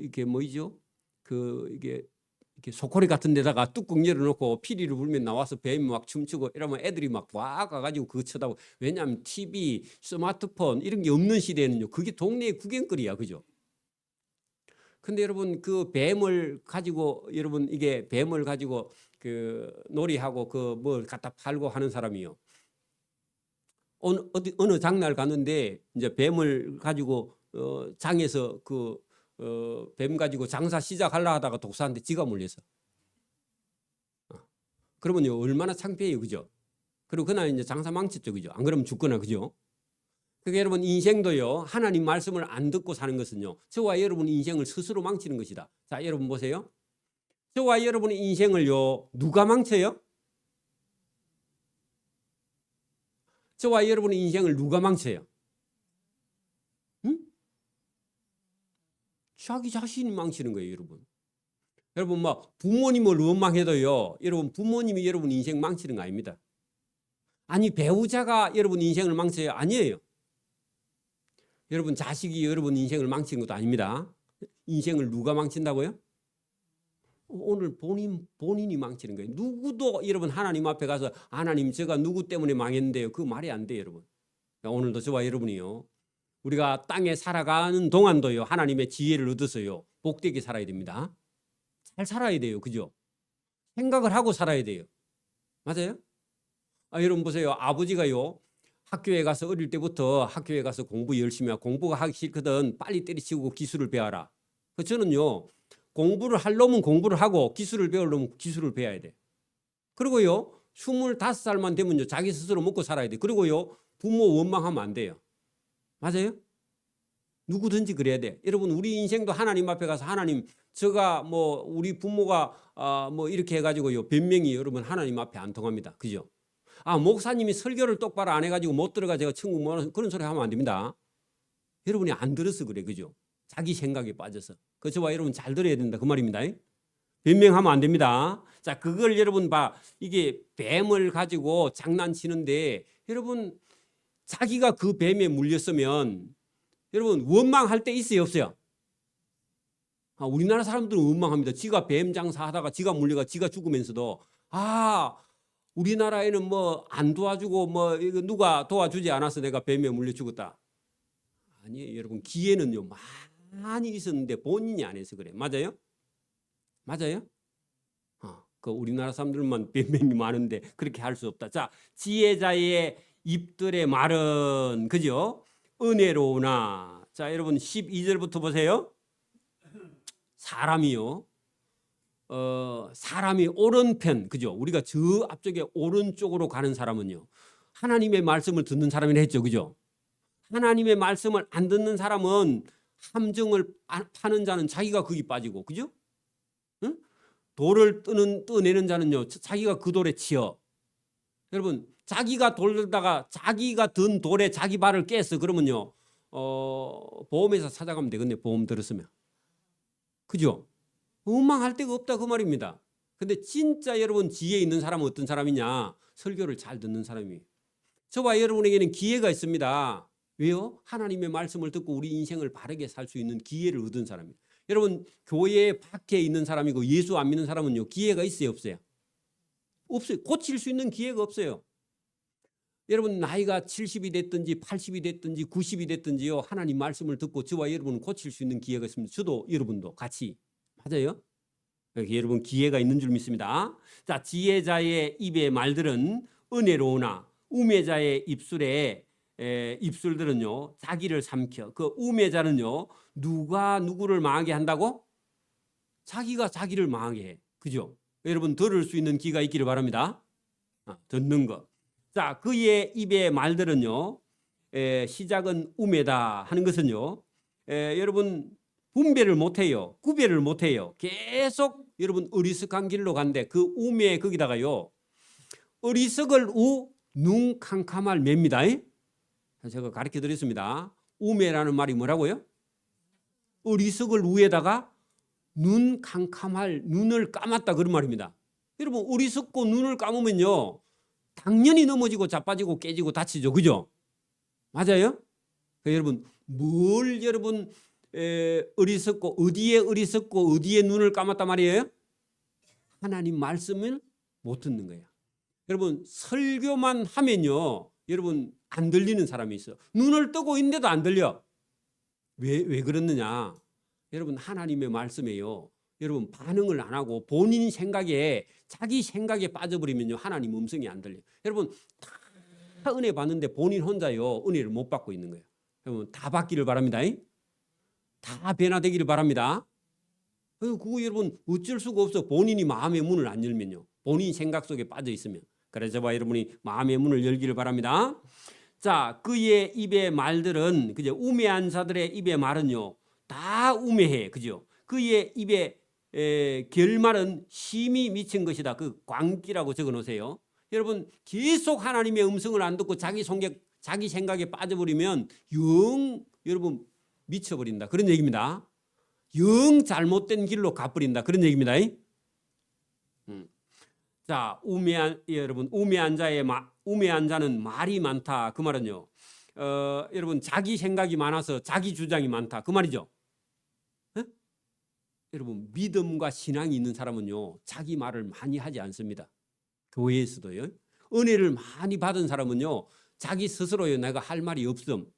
이게 뭐이죠? 이게 소쿠리 같은 데다가 뚜껑 열어놓고 피리를 불면 나와서 뱀이 막 춤추고 이러면 애들이 막 와 가가지고 그거 쳐다보고. 왜냐하면 TV, 스마트폰 이런 게 없는 시대에는요 그게 동네의 구경거리야, 그죠? 근데 여러분 그 뱀을 가지고 여러분 이게 뱀을 가지고 그 놀이하고 그 뭘 갖다 팔고 하는 사람이요. 어느 장날 갔는데 이제 뱀을 가지고 장에서 뱀 가지고 장사 시작하려 하다가 독사한테 지가 물려서. 그러면요 얼마나 창피해요, 그죠? 그리고 그날 이제 장사 망쳤죠, 그죠? 안 그러면 죽거나, 그죠? 그러니까 여러분 인생도요 하나님 말씀을 안 듣고 사는 것은요 저와 여러분 인생을 스스로 망치는 것이다. 자 여러분 보세요. 저와 여러분의 인생을요 누가 망쳐요? 저와 여러분의 인생을 누가 망쳐요? 응? 자기 자신이 망치는 거예요, 여러분. 여러분 뭐 부모님을 원망해도요 여러분 부모님이 여러분 인생 망치는 거 아닙니다. 아니 배우자가 여러분 인생을 망쳐요? 아니에요. 여러분 자식이 여러분 인생을 망치는 것도 아닙니다. 인생을 누가 망친다고요? 오늘 본인이 망치는 거예요. 누구도 여러분 하나님 앞에 가서 하나님 제가 누구 때문에 망했는데요. 그 말이 안 돼요, 여러분. 오늘도 저와 여러분이요. 우리가 땅에 살아가는 동안도요. 하나님의 지혜를 얻어서요. 복되게 살아야 됩니다. 잘 살아야 돼요. 그죠? 생각을 하고 살아야 돼요. 맞아요? 여러분 보세요. 아버지가요. 학교에 가서 어릴 때부터 학교에 가서 공부 열심히 하고 공부가 하기 싫거든 빨리 때려치우고 기술을 배워라. 저는요. 공부를 할 놈은 공부를 하고 기술을 배울 놈은 기술을 배워야 돼. 그리고요. 25살만 되면요. 자기 스스로 먹고 살아야 돼. 그리고요. 부모 원망하면 안 돼요. 맞아요? 누구든지 그래야 돼. 여러분 우리 인생도 하나님 앞에 가서 하나님 제가 뭐 우리 부모가 뭐 이렇게 해가지고요. 변명이 여러분 하나님 앞에 안 통합니다. 그죠? 목사님이 설교를 똑바로 안 해가지고 못 들어가 제가 천국 못 가는 그런 소리 하면 안 됩니다. 여러분이 안 들어서 그래. 그죠? 자기 생각에 빠져서. 저와 여러분 잘 들어야 된다. 그 말입니다. 변명하면 안 됩니다. 자, 그걸 여러분 봐. 이게 뱀을 가지고 장난치는데 여러분 자기가 그 뱀에 물렸으면 여러분 원망할 때 있어요, 없어요? 우리나라 사람들은 원망합니다. 지가 뱀 장사하다가 지가 물려가 지가 죽으면서도 우리나라에는 뭐 안 도와주고 뭐 이거 누가 도와주지 않아서 내가 뱀에 물려 죽었다. 아니에요, 여러분. 기회는요 많이 있었는데 본인이 안 해서 그래. 맞아요? 맞아요? 그 우리나라 사람들만 변명이 많은데 그렇게 할 수 없다. 자, 지혜자의 입들의 말은 그죠? 은혜로우나. 자, 여러분 12절부터 보세요. 사람이요. 사람이 오른편, 그죠? 우리가 저 앞쪽에 오른쪽으로 가는 사람은요. 하나님의 말씀을 듣는 사람이라 했죠. 그죠? 하나님의 말씀을 안 듣는 사람은 함정을 파는 자는 자기가 거기 빠지고, 그죠? 응? 돌을 떠내는 자는요, 자기가 그 돌에 치여. 여러분, 자기가 돌다가 자기가 든 돌에 자기 발을 깼어. 그러면요, 보험회사 찾아가면 되겠네. 보험 들었으면. 그죠? 원망할 데가 없다 그 말입니다. 근데 진짜 여러분 지혜 있는 사람은 어떤 사람이냐? 설교를 잘 듣는 사람이에요. 저와 여러분에게는 기회가 있습니다. 왜요? 하나님의 말씀을 듣고 우리 인생을 바르게 살 수 있는 기회를 얻은 사람이에요. 여러분 교회 밖에 있는 사람이고 예수 안 믿는 사람은요 기회가 있어요 없어요? 없어요. 고칠 수 있는 기회가 없어요. 여러분 나이가 70이 됐든지 80이 됐든지 90이 됐든지요 하나님 말씀을 듣고 저와 여러분은 고칠 수 있는 기회가 있습니다. 저도 여러분도 같이. 맞아요? 여러분 기회가 있는 줄 믿습니다. 자, 지혜자의 입의 말들은 은혜로우나 우매자의 입술들은요 자기를 삼켜. 그 우매자는요 누가 누구를 망하게 한다고? 자기가 자기를 망하게 해. 그죠? 여러분 들을 수 있는 귀가 있기를 바랍니다. 듣는 것. 자, 그의 입의 말들은요 시작은 우매다 하는 것은요 여러분 분배를 못해요. 구별을 못해요. 계속 여러분 어리석한 길로 간대. 그 우매 거기다가요 어리석을 눈 캄캄할 매입니다. 제가 가르쳐 드렸습니다. 우매라는 말이 뭐라고요? 어리석을 우에다가 눈 캄캄할 눈을 감았다 그런 말입니다. 여러분 어리석고 눈을 감으면요 당연히 넘어지고 자빠지고 깨지고 다치죠. 그죠? 맞아요? 여러분 뭘 여러분 어리석고 어디에 눈을 감았단 말이에요? 하나님 말씀을 못 듣는 거예요. 여러분 설교만 하면요 여러분 안 들리는 사람이 있어요. 눈을 뜨고 있는데도 안 들려. 왜 그렇느냐? 여러분 하나님의 말씀에요 여러분 반응을 안 하고 본인 생각에 자기 생각에 빠져버리면요 하나님 음성이 안 들려요. 여러분 다 은혜 받는데 본인 혼자요 은혜를 못 받고 있는 거예요. 여러분 다 받기를 바랍니다. 다 변화되기를 바랍니다. 그거 여러분 어쩔 수가 없어. 본인이 마음의 문을 안 열면요. 본인 생각 속에 빠져 있으면. 그래서 저와 여러분이 마음의 문을 열기를 바랍니다. 자, 그의 입의 말들은 그죠? 우매한 자들의 입의 말은요. 다 우매해. 그죠? 그의 입의 결말은 심히 미친 것이다. 그 광기라고 적어 놓으세요. 여러분 계속 하나님의 음성을 안 듣고 자기 생각에 빠져버리면 영 여러분 미쳐버린다. 그런 얘기입니다. 영 잘못된 길로 가버린다. 그런 얘기입니다. 자, 여러분 우매한 자는 말이 많다. 그 말은요. 여러분 자기 생각이 많아서 자기 주장이 많다. 그 말이죠. 에? 여러분 믿음과 신앙이 있는 사람은요. 자기 말을 많이 하지 않습니다. 교회에서도요. 은혜를 많이 받은 사람은요. 자기 스스로요. 내가 할 말이 없음.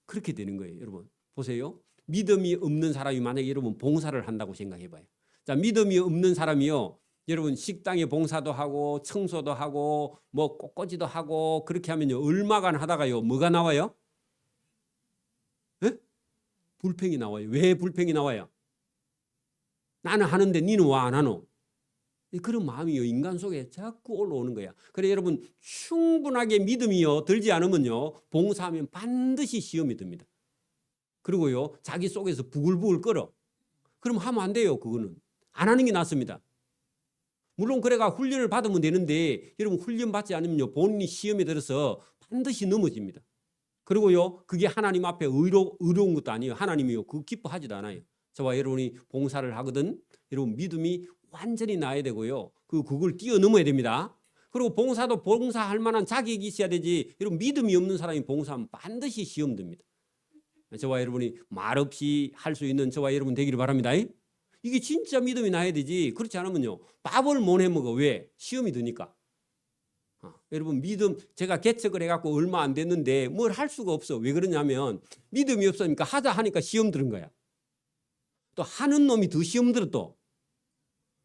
그렇게 되는 거예요. 여러분 보세요. 믿음이 없는 사람이 만약에 여러분 봉사를 한다고 생각해 봐요. 자, 믿음이 없는 사람이요. 여러분 식당에 봉사도 하고 청소도 하고 뭐 꽃꽂이도 하고 그렇게 하면요. 얼마간 하다가요. 뭐가 나와요? 에? 불평이 나와요. 왜 불평이 나와요? 나는 하는데 니는 왜 안 하노? 그런 마음이요. 인간 속에 자꾸 올라오는 거야. 그래 여러분 충분하게 믿음이요. 들지 않으면요. 봉사하면 반드시 시험이 듭니다. 그리고요. 자기 속에서 부글부글 끓어. 그럼 하면 안 돼요. 그거는. 안 하는 게 낫습니다. 물론 그래가 훈련을 받으면 되는데 여러분 훈련 받지 않으면요. 본인이 시험에 들어서 반드시 넘어집니다. 그리고요. 그게 하나님 앞에 의로운 것도 아니에요. 하나님이요. 그거 기뻐하지도 않아요. 저와 여러분이 봉사를 하거든. 여러분 믿음이 완전히 나야 되고요. 그걸 뛰어넘어야 됩니다. 그리고 봉사도 봉사할 만한 자격이 있어야 되지. 여러분 믿음이 없는 사람이 봉사하면 반드시 시험 듭니다. 저와 여러분이 말없이 할 수 있는 저와 여러분 되기를 바랍니다. 이게 진짜 믿음이 나야 되지. 그렇지 않으면요. 밥을 못 해 먹어. 왜? 시험이 드니까. 여러분 믿음 제가 개척을 해갖고 얼마 안 됐는데 뭘 할 수가 없어. 왜 그러냐면 믿음이 없으니까 하자 하니까 시험 들은 거야. 또 하는 놈이 더 시험 들어 또.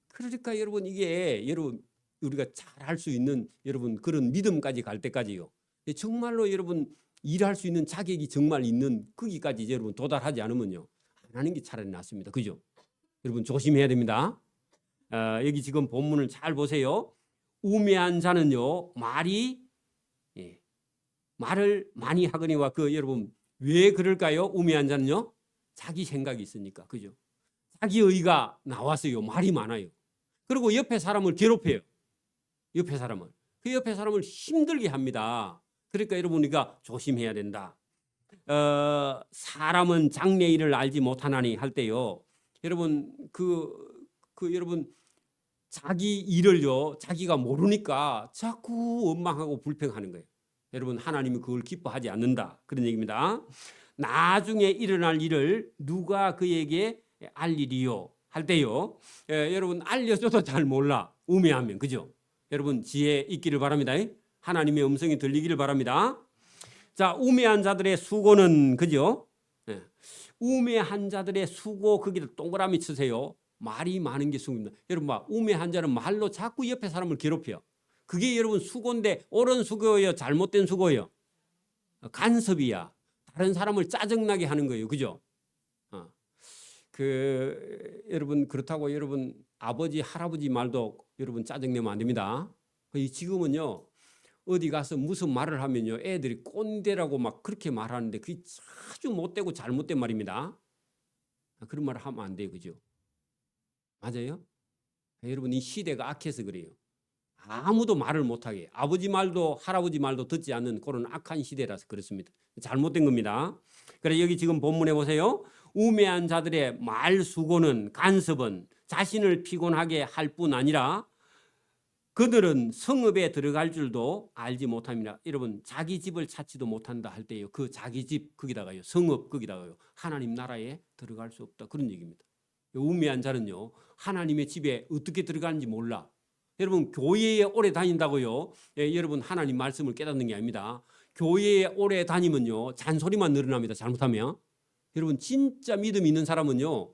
그러니까 여러분 이게 여러분 우리가 잘 할 수 있는 여러분 그런 믿음까지 갈 때까지요. 정말로 여러분 일할 수 있는 자격이 정말 있는 거기까지 여러분 도달하지 않으면요 안 하는 게 차라리 낫습니다. 그죠? 여러분 조심해야 됩니다. 여기 지금 본문을 잘 보세요. 우매한 자는요 말을 많이 하거니와 그 여러분 왜 그럴까요? 우매한 자는요 자기 생각이 있으니까 그죠? 자기 의가 나왔어요. 말이 많아요. 그리고 옆에 사람을 괴롭혀요. 옆에 사람을 그 옆에 사람을 힘들게 합니다. 그러니까 여러분 우리가 조심해야 된다. 사람은 장래 일을 알지 못하나니 할 때요. 여러분 여러분 자기 일을요 자기가 모르니까 자꾸 원망하고 불평하는 거예요. 여러분 하나님이 그걸 기뻐하지 않는다 그런 얘기입니다. 나중에 일어날 일을 누가 그에게 알리리요 할 때요. 여러분 알려줘도 잘 몰라 우매하면 그죠? 여러분 지혜 있기를 바랍니다. 하나님의 음성이 들리기를 바랍니다. 자 우매한 자들의 수고는 그죠? 우매한 자들의 수고 거기다 동그라미 치세요. 말이 많은 게 수고입니다. 여러분 봐 우매한 자는 말로 자꾸 옆에 사람을 괴롭혀. 그게 여러분 수고인데 옳은 수고예요 잘못된 수고예요? 간섭이야. 다른 사람을 짜증나게 하는 거예요. 그죠? 여러분 그렇다고 여러분 아버지 할아버지 말도 여러분 짜증내면 안 됩니다. 지금은요 어디 가서 무슨 말을 하면요 애들이 꼰대라고 막 그렇게 말하는데 그게 아주 못되고 잘못된 말입니다. 그런 말을 하면 안 돼요. 그죠? 맞아요? 여러분 이 시대가 악해서 그래요. 아무도 말을 못하게 아버지 말도 할아버지 말도 듣지 않는 그런 악한 시대라서 그렇습니다. 잘못된 겁니다. 그래 여기 지금 본문에 보세요. 우매한 자들의 말수고는 간섭은 자신을 피곤하게 할 뿐 아니라 그들은 성읍에 들어갈 줄도 알지 못합니다. 여러분 자기 집을 찾지도 못한다 할 때요. 그 자기 집 거기다가요. 성읍 거기다가요. 하나님 나라에 들어갈 수 없다. 그런 얘기입니다. 우매한 자는요. 하나님의 집에 어떻게 들어가는지 몰라. 여러분 교회에 오래 다닌다고요. 여러분 하나님 말씀을 깨닫는 게 아닙니다. 교회에 오래 다니면요. 잔소리만 늘어납니다. 잘못하면. 여러분 진짜 믿음 있는 사람은요.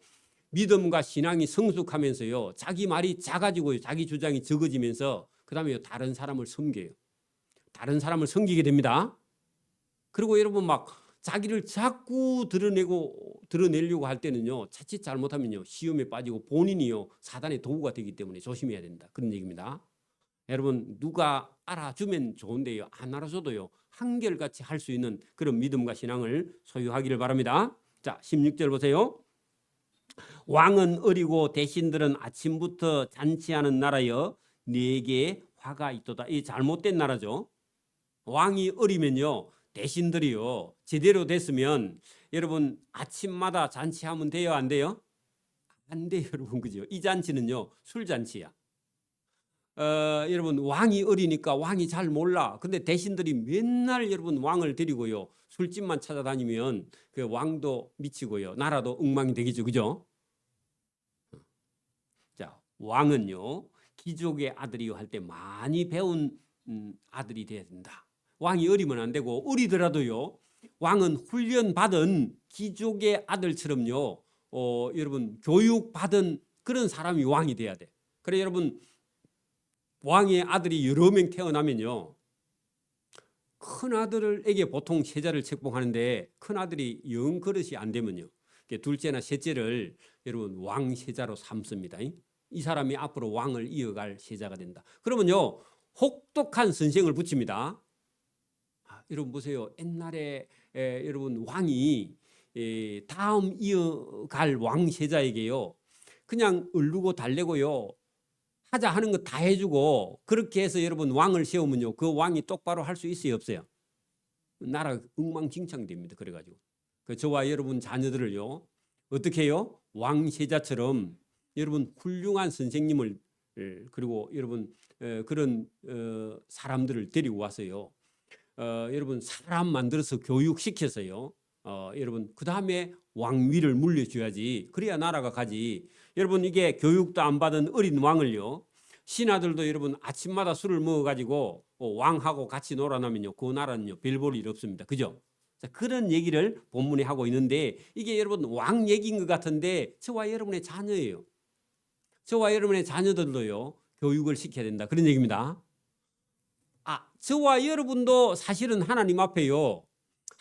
믿음과 신앙이 성숙하면서요. 자기 말이 작아지고요. 자기 주장이 적어지면서 그다음에 다른 사람을 섬겨요. 다른 사람을 섬기게 됩니다. 그리고 여러분 막 자기를 자꾸 드러내려고 할 때는요. 자칫 잘못하면요. 시험에 빠지고 본인이요. 사단의 도구가 되기 때문에 조심해야 된다. 그런 얘기입니다. 여러분 누가 알아주면 좋은데요. 안 알아줘도요. 한결같이 할 수 있는 그런 믿음과 신앙을 소유하기를 바랍니다. 자, 16절 보세요. 왕은 어리고 대신들은 아침부터 잔치하는 나라여 네게 화가 있도다. 이 잘못된 나라죠. 왕이 어리면요. 대신들이요. 제대로 됐으면 여러분 아침마다 잔치하면 돼요? 안 돼요? 안 돼요. 여러분 그죠? 이 잔치는요. 술잔치야. 여러분 왕이 어리니까 왕이 잘 몰라. 근데 대신들이 맨날 여러분 왕을 데리고요. 술집만 찾아다니면 그 왕도 미치고요. 나라도 엉망이 되겠죠. 그죠? 자, 왕은요. 귀족의 아들이요 할 때 많이 배운 아들이 돼야 된다. 왕이 어리면 안 되고 어리더라도요. 왕은 훈련받은 귀족의 아들처럼요. 여러분 교육받은 그런 사람이 왕이 돼야 돼. 그래 여러분 왕의 아들이 여러 명 태어나면요. 큰 아들에게 보통 세자를 책봉하는데 큰 아들이 영 그릇이 안 되면요. 둘째나 셋째를 여러분 왕 세자로 삼습니다. 이 사람이 앞으로 왕을 이어갈 세자가 된다. 그러면요. 혹독한 선생을 붙입니다. 여러분 보세요. 옛날에 여러분 왕이 다음 이어갈 왕 세자에게요. 그냥 얼르고 달래고요. 하자 하는 거 다 해주고 그렇게 해서 여러분 왕을 세우면요. 그 왕이 똑바로 할 수 있어요? 없어요? 나라가 엉망진창됩니다. 그래가지고 저와 여러분 자녀들을요. 어떻게 해요? 왕세자처럼 여러분 훌륭한 선생님을 그리고 여러분 그런 사람들을 데리고 와서요. 여러분 사람 만들어서 교육시켜서요. 여러분 그 다음에 왕위를 물려줘야지. 그래야 나라가 가지. 여러분 이게 교육도 안 받은 어린 왕을요. 신하들도 여러분 아침마다 술을 먹어가지고 왕하고 같이 놀아나면요, 그 나라는요 별 볼 일 없습니다. 그죠? 자, 그런 얘기를 본문에 하고 있는데 이게 여러분 왕 얘기인 것 같은데 저와 여러분의 자녀예요. 저와 여러분의 자녀들도요 교육을 시켜야 된다, 그런 얘기입니다. 저와 여러분도 사실은 하나님 앞에요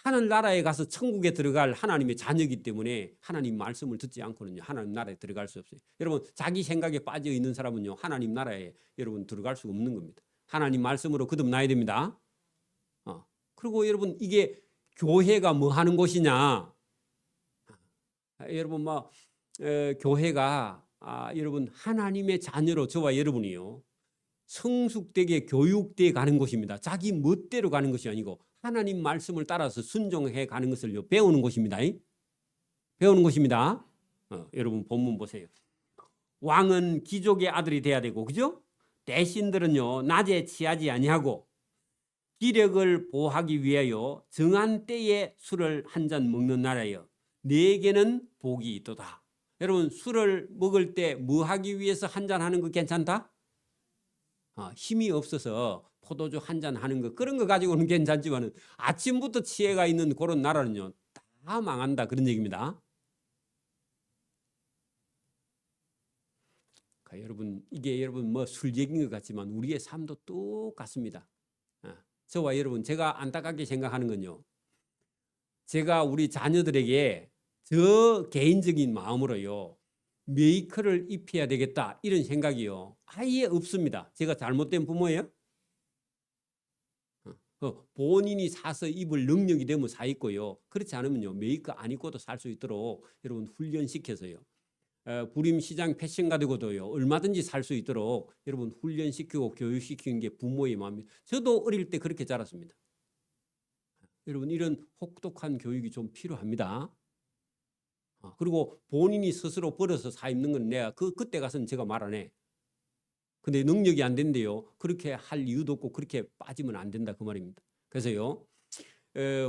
하늘나라에 가서 천국에 들어갈 하나님의 자녀이기 때문에 하나님 말씀을 듣지 않고는요 하나님 나라에 들어갈 수 없어요. 여러분 자기 생각에 빠져 있는 사람은요 하나님 나라에 여러분 들어갈 수 없는 겁니다. 하나님 말씀으로 거듭나야 됩니다. 그리고 여러분 이게 교회가 뭐 하는 곳이냐? 여러분 교회가 여러분 하나님의 자녀로 저와 여러분이요 성숙되게 교육돼 가는 곳입니다. 자기 멋대로 가는 것이 아니고 하나님 말씀을 따라서 순종해 가는 것을 배우는 곳입니다. 배우는 곳입니다. 여러분 본문 보세요. 왕은 귀족의 아들이 돼야 되고, 그죠? 대신들은요 낮에 취하지 아니하고 기력을 보호하기 위하여 정한 때에 술을 한 잔 먹는 나라여 네게는 복이 있도다. 여러분 술을 먹을 때 뭐 하기 위해서 한 잔 하는 거 괜찮다? 힘이 없어서 포도주 한 잔 하는 거 그런 거 가지고는 괜찮지만은 아침부터 취해가 있는 그런 나라는요 다 망한다, 그런 얘기입니다. 그러니까 여러분 이게 여러분 술 얘기인 것 같지만 우리의 삶도 똑같습니다. 저와 여러분 제가 안타깝게 생각하는 건요 제가 우리 자녀들에게 저 개인적인 마음으로요 메이커를 입혀야 되겠다 이런 생각이요 아예 없습니다. 제가 잘못된 부모예요? 본인이 사서 입을 능력이 되면 사 입고요. 그렇지 않으면요 메이커 안 입고도 살 수 있도록 여러분 훈련시켜서요. 부림 시장 패션가 되고도요 얼마든지 살 수 있도록 여러분 훈련시키고 교육시키는 게 부모의 마음입니다. 저도 어릴 때 그렇게 자랐습니다. 여러분 이런 혹독한 교육이 좀 필요합니다. 그리고 본인이 스스로 벌어서 사 입는 건 내가 그때 가서는 제가 말 안 해. 근데 능력이 안 된대요. 그렇게 할 이유도 없고 그렇게 빠지면 안 된다, 그 말입니다. 그래서요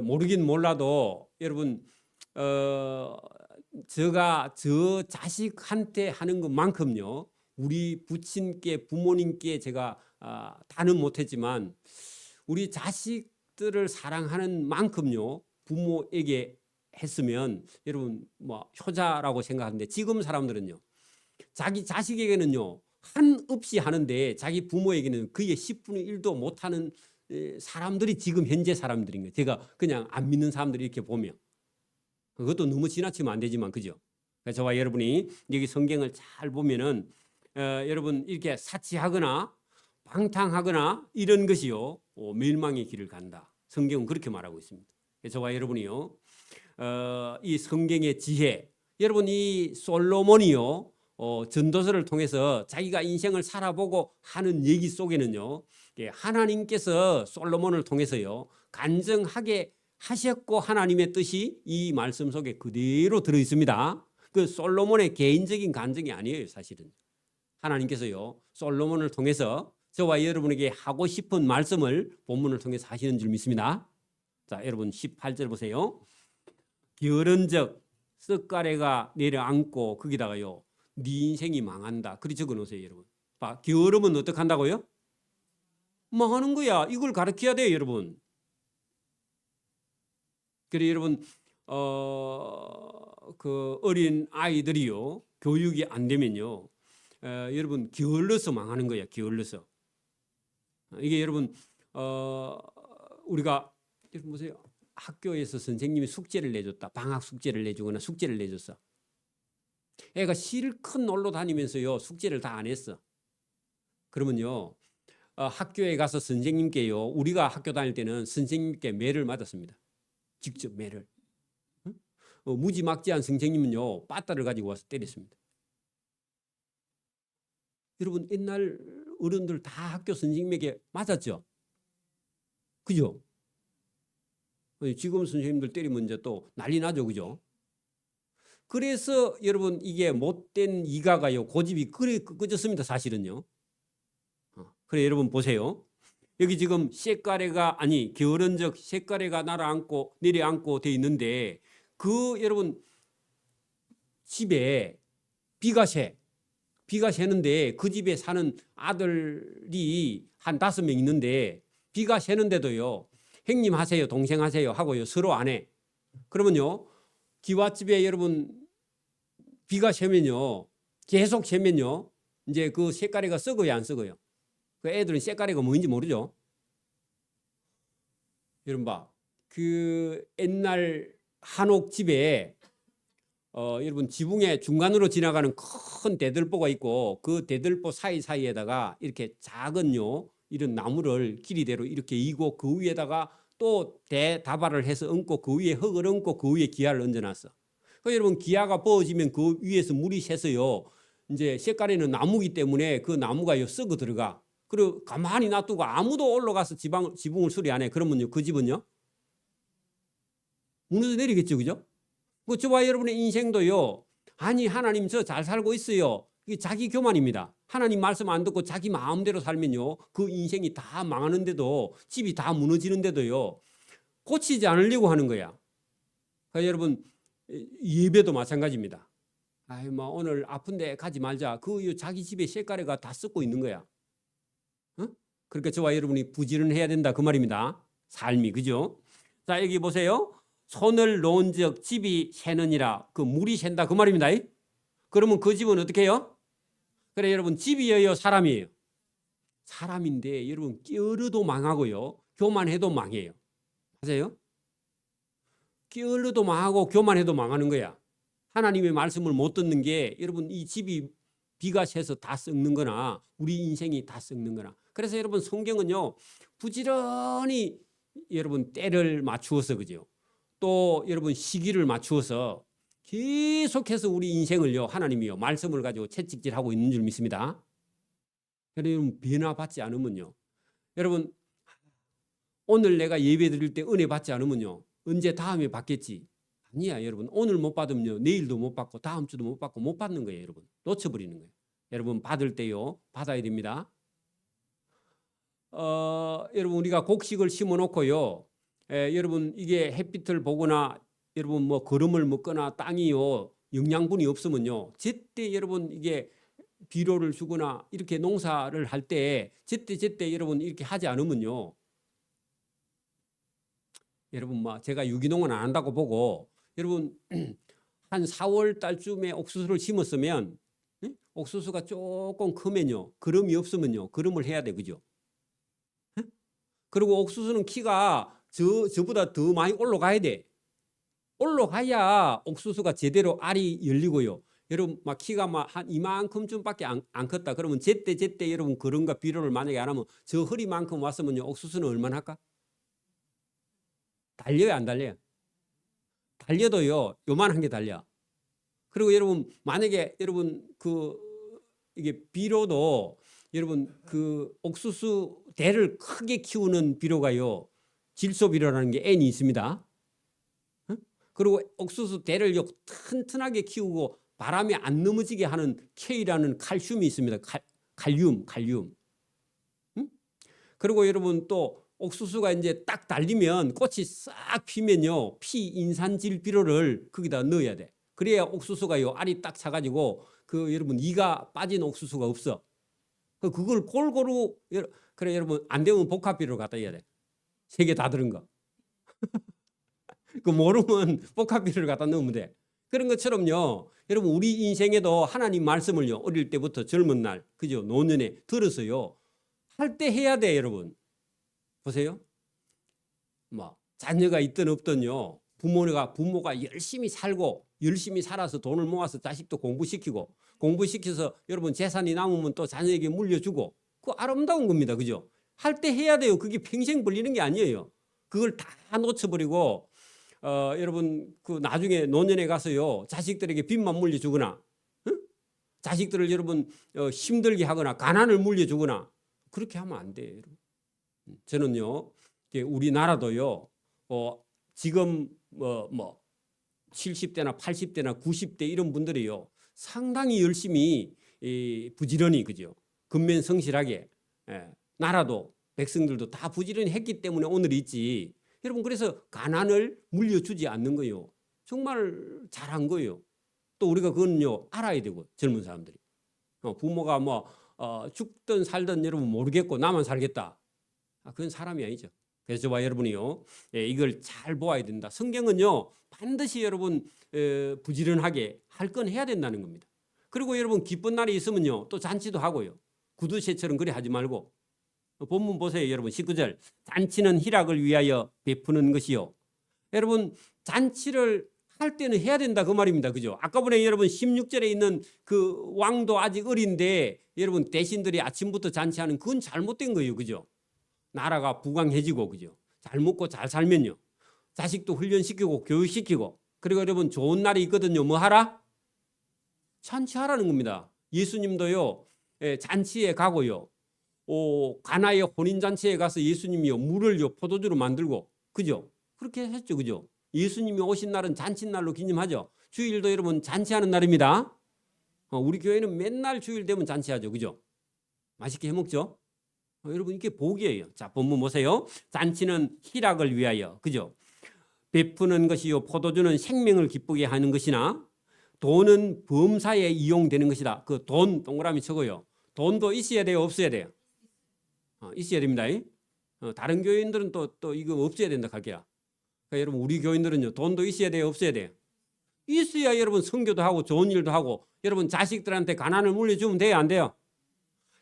모르긴 몰라도 여러분 제가 저 자식한테 하는 것만큼요 우리 부친께 부모님께 제가 다는 못했지만 우리 자식들을 사랑하는 만큼요 부모에게 했으면 여러분 효자라고 생각하는데 지금 사람들은요 자기 자식에게는요 한없이 하는데 자기 부모에게는 그의 10분의 1도 못하는 사람들이 지금 현재 사람들인 거예요. 제가 그냥 안 믿는 사람들이 이렇게 보면 그것도 너무 지나치면 안 되지만 그죠? 그래서 저와 여러분이 여기 성경을 잘 보면은 여러분 이렇게 사치하거나 방탕하거나 이런 것이요 멸망의 길을 간다. 성경은 그렇게 말하고 있습니다. 그래서 저와 여러분이요 이 성경의 지혜, 여러분 이 솔로몬이요 전도서를 통해서 자기가 인생을 살아보고 하는 얘기 속에는요 하나님께서 솔로몬을 통해서요 간증하게 하셨고 하나님의 뜻이 이 말씀 속에 그대로 들어 있습니다. 그 솔로몬의 개인적인 간증이 아니에요. 사실은 하나님께서요 솔로몬을 통해서 저와 여러분에게 하고 싶은 말씀을 본문을 통해서 하시는 줄 믿습니다. 자, 여러분 18절 보세요. 게으른즉 썩가래가 내려앉고 거기다가요 네 인생이 망한다. 그리 적어 놓으세요, 여러분. 게으르면 어떻게 한다고요? 망하는 거야. 이걸 가르쳐야 돼요, 여러분. 그래 여러분 그 어린 아이들이요 교육이 안 되면요 여러분 게을러서 망하는 거야. 게을러서. 이게 여러분 우리가 여러분 보세요. 학교에서 선생님이 숙제를 내줬다. 방학 숙제를 내주거나 숙제를 내줬어. 애가 실컷 놀러 다니면서요 숙제를 다 안 했어. 그러면요 학교에 가서 선생님께요 우리가 학교 다닐 때는 선생님께 매를 맞았습니다. 직접 매를. 무지막지한 선생님은요 빠따를 가지고 와서 때렸습니다. 여러분 옛날 어른들 다 학교 선생님에게 맞았죠? 그죠? 지금 선생님들 때리면 이제 또 난리 나죠, 그죠? 그래서 여러분 이게 못된 이가가요 고집이 그래 끄졌습니다, 사실은요. 그래 여러분 보세요. 여기 지금 쇳가래가 아니 게으른즉 쇳가래가 날아앉고 내려앉고 돼 있는데 그 여러분 집에 비가 새 비가 새는데 그 집에 사는 아들이 한 5명 있는데 비가 새는데도요. 형님 하세요, 동생 하세요 하고요. 서로 안 해. 그러면요. 기와집에 여러분 비가 새면요. 계속 새면요. 이제 그 쇳가리가 썩어요, 안 썩어요? 그 애들은 쇳가리가 뭔지 모르죠. 여러분 봐. 그 옛날 한옥 집에 여러분 지붕의 중간으로 지나가는 큰 대들보가 있고 그 대들보 사이사이에다가 이렇게 작은요 이런 나무를 길이대로 이렇게 이고 그 위에다가 또 대다발을 해서 얹고 그 위에 흙을 얹고 그 위에 기아를 얹어놨어. 그 여러분 기아가 부어지면 그 위에서 물이 새서요. 이제 쇳가리는 나무기 때문에 그 나무가 썩어 들어가. 그리고 가만히 놔두고 아무도 올라가서 지붕을 수리 안 해. 그러면요 그 집은요 무너져 내리겠죠, 그죠? 그 저와 여러분의 인생도요. 아니 하나님 저 잘 살고 있어요. 이게 자기 교만입니다. 하나님 말씀 안 듣고 자기 마음대로 살면요. 그 인생이 다 망하는데도 집이 다 무너지는데도요. 고치지 않으려고 하는 거야. 그러니까 여러분 예배도 마찬가지입니다. 아이 뭐 오늘 아픈데 가지 말자. 그 자기 집에 쇳가리가 다 썩고 있는 거야. 어? 그러니까 저와 여러분이 부지런해야 된다 그 말입니다. 삶이 그죠? 자 여기 보세요. 손을 놓은즉 집이 새느니라. 그 물이 샌다 그 말입니다. 그러면 그 집은 어떻게 해요? 그래 여러분 집이에요, 사람이에요? 사람인데 여러분 게으르도 망하고요. 교만해도 망해요. 맞아요? 게으르도 망하고 교만해도 망하는 거야. 하나님의 말씀을 못 듣는 게 여러분 이 집이 비가 새서 다 썩는 거나 우리 인생이 다 썩는 거나. 그래서 여러분 성경은요. 부지런히 여러분 때를 맞추어서 그죠? 또 여러분 시기를 맞추어서 계속해서 우리 인생을요 하나님이요 말씀을 가지고 채찍질하고 있는 줄 믿습니다. 여러분 변화받지 않으면요 여러분 오늘 내가 예배 드릴 때 은혜 받지 않으면요 언제 다음에 받겠지? 아니야 여러분 오늘 못 받으면요 내일도 못 받고 다음 주도 못 받고 못 받는 거예요 여러분. 놓쳐버리는 거예요. 여러분 받을 때요 받아야 됩니다. 여러분 우리가 곡식을 심어 놓고요 여러분 이게 햇빛을 보거나 여러분 뭐 거름을 먹거나 땅이요 영양분이 없으면요 제때 여러분 이게 비료를 주거나 이렇게 농사를 할 때 제때 여러분 이렇게 하지 않으면요 여러분 뭐 제가 유기농은 안 한다고 보고 여러분 한 4월 달쯤에 옥수수를 심었으면 옥수수가 조금 크면요 거름이 없으면요 거름을 해야 돼 그죠? 그리고 옥수수는 키가 저보다 더 많이 올라가야 돼. 올라가야 옥수수가 제대로 알이 열리고요. 여러분 막 키가 막 한 이만큼쯤밖에 안 컸다. 그러면 제때 여러분 그런가 비료를 만약에 안 하면 저 허리만큼 왔으면요 옥수수는 얼마나 할까? 달려요, 안 달려요? 달려도요 요만한 게 달려. 그리고 여러분 만약에 여러분 그 이게 비료도 여러분 그 옥수수 대를 크게 키우는 비료가요 질소 비료라는 게 N이 있습니다. 그리고 옥수수 대를 튼튼하게 키우고 바람에 안 넘어지게 하는 K라는 칼슘이 있습니다. 칼륨. 그리고 여러분 또 옥수수가 이제 딱 달리면 꽃이 싹 피면요 피인산질 비료를 거기다 넣어야 돼. 그래야 옥수수가요 알이 딱 차가지고 그 여러분 이가 빠진 옥수수가 없어. 그걸 골고루 그래 여러분 안 되면 복합 비료를 갖다 해야 돼. 3개 다 들은 거. 그 모르면 복합 비료를 갖다 넣으면 돼. 그런 것처럼요. 여러분 우리 인생에도 하나님 말씀을요. 어릴 때부터 젊은 날 그죠? 노년에 들어서요. 할 때 해야 돼, 여러분. 보세요. 뭐 자녀가 있든 없든요. 부모가 열심히 살고 열심히 살아서 돈을 모아서 자식도 공부시켜서 여러분 재산이 남으면 또 자녀에게 물려주고 그거 아름다운 겁니다. 그죠? 할 때 해야 돼요. 그게 평생 걸리는 게 아니에요. 그걸 다 놓쳐버리고 여러분 그 나중에 노년에 가서요 자식들에게 빚만 물려주거나 자식들을 여러분 힘들게 하거나 가난을 물려주거나 그렇게 하면 안 돼요. 여러분. 저는요 우리나라도요 지금 뭐 70대나 80대나 90대 이런 분들이요 상당히 열심히 부지런히 그죠 근면성실하게 나라도 백성들도 다 부지런히 했기 때문에 오늘 있지. 여러분 그래서 가난을 물려주지 않는 거예요. 정말 잘한 거예요. 또 우리가 그건요 알아야 되고 젊은 사람들이 부모가 뭐 죽든 살든 여러분 모르겠고 나만 살겠다. 그건 사람이 아니죠. 그래서 저와 여러분이요, 이걸 잘 보아야 된다. 성경은요 반드시 여러분 부지런하게 할 건 해야 된다는 겁니다. 그리고 여러분 기쁜 날이 있으면요 또 잔치도 하고요. 구두쇠처럼 그래 하지 말고 본문 보세요. 여러분 19절 잔치는 희락을 위하여 베푸는 것이요. 여러분 잔치를 할 때는 해야 된다 그 말입니다. 그죠? 아까 전에 여러분 16절에 있는 그 왕도 아직 어린데 여러분 대신들이 아침부터 잔치하는 그건 잘못된 거예요. 그죠? 나라가 부강해지고 그죠? 잘 먹고 잘 살면요. 자식도 훈련시키고 교육시키고 그리고 여러분 좋은 날이 있거든요. 뭐 하라? 잔치하라는 겁니다. 예수님도요. 잔치에 가고요. 가나의 혼인잔치에 가서 예수님이요. 물을요. 포도주로 만들고 그죠? 그렇게 했죠. 그죠? 예수님이 오신 날은 잔칫날로 기념하죠. 주일도 여러분 잔치하는 날입니다. 우리 교회는 맨날 주일 되면 잔치하죠. 그죠? 맛있게 해먹죠? 여러분 이게 복이에요. 자, 본문 보세요. 잔치는 희락을 위하여. 그죠? 베푸는 것이요. 포도주는 생명을 기쁘게 하는 것이나 돈은 범사에 이용되는 것이다. 그 돈 동그라미 쳐고요. 돈도 있어야 돼요. 없어야 돼요? 있어야 됩니다. 다른 교인들은 또 이거 없어야 된다 할게요. 그러니까 여러분 우리 교인들은요. 돈도 있어야 돼요. 없어야 돼요? 있어야 여러분 선교도 하고 좋은 일도 하고 여러분 자식들한테 가난을 물려주면 돼요. 안 돼요?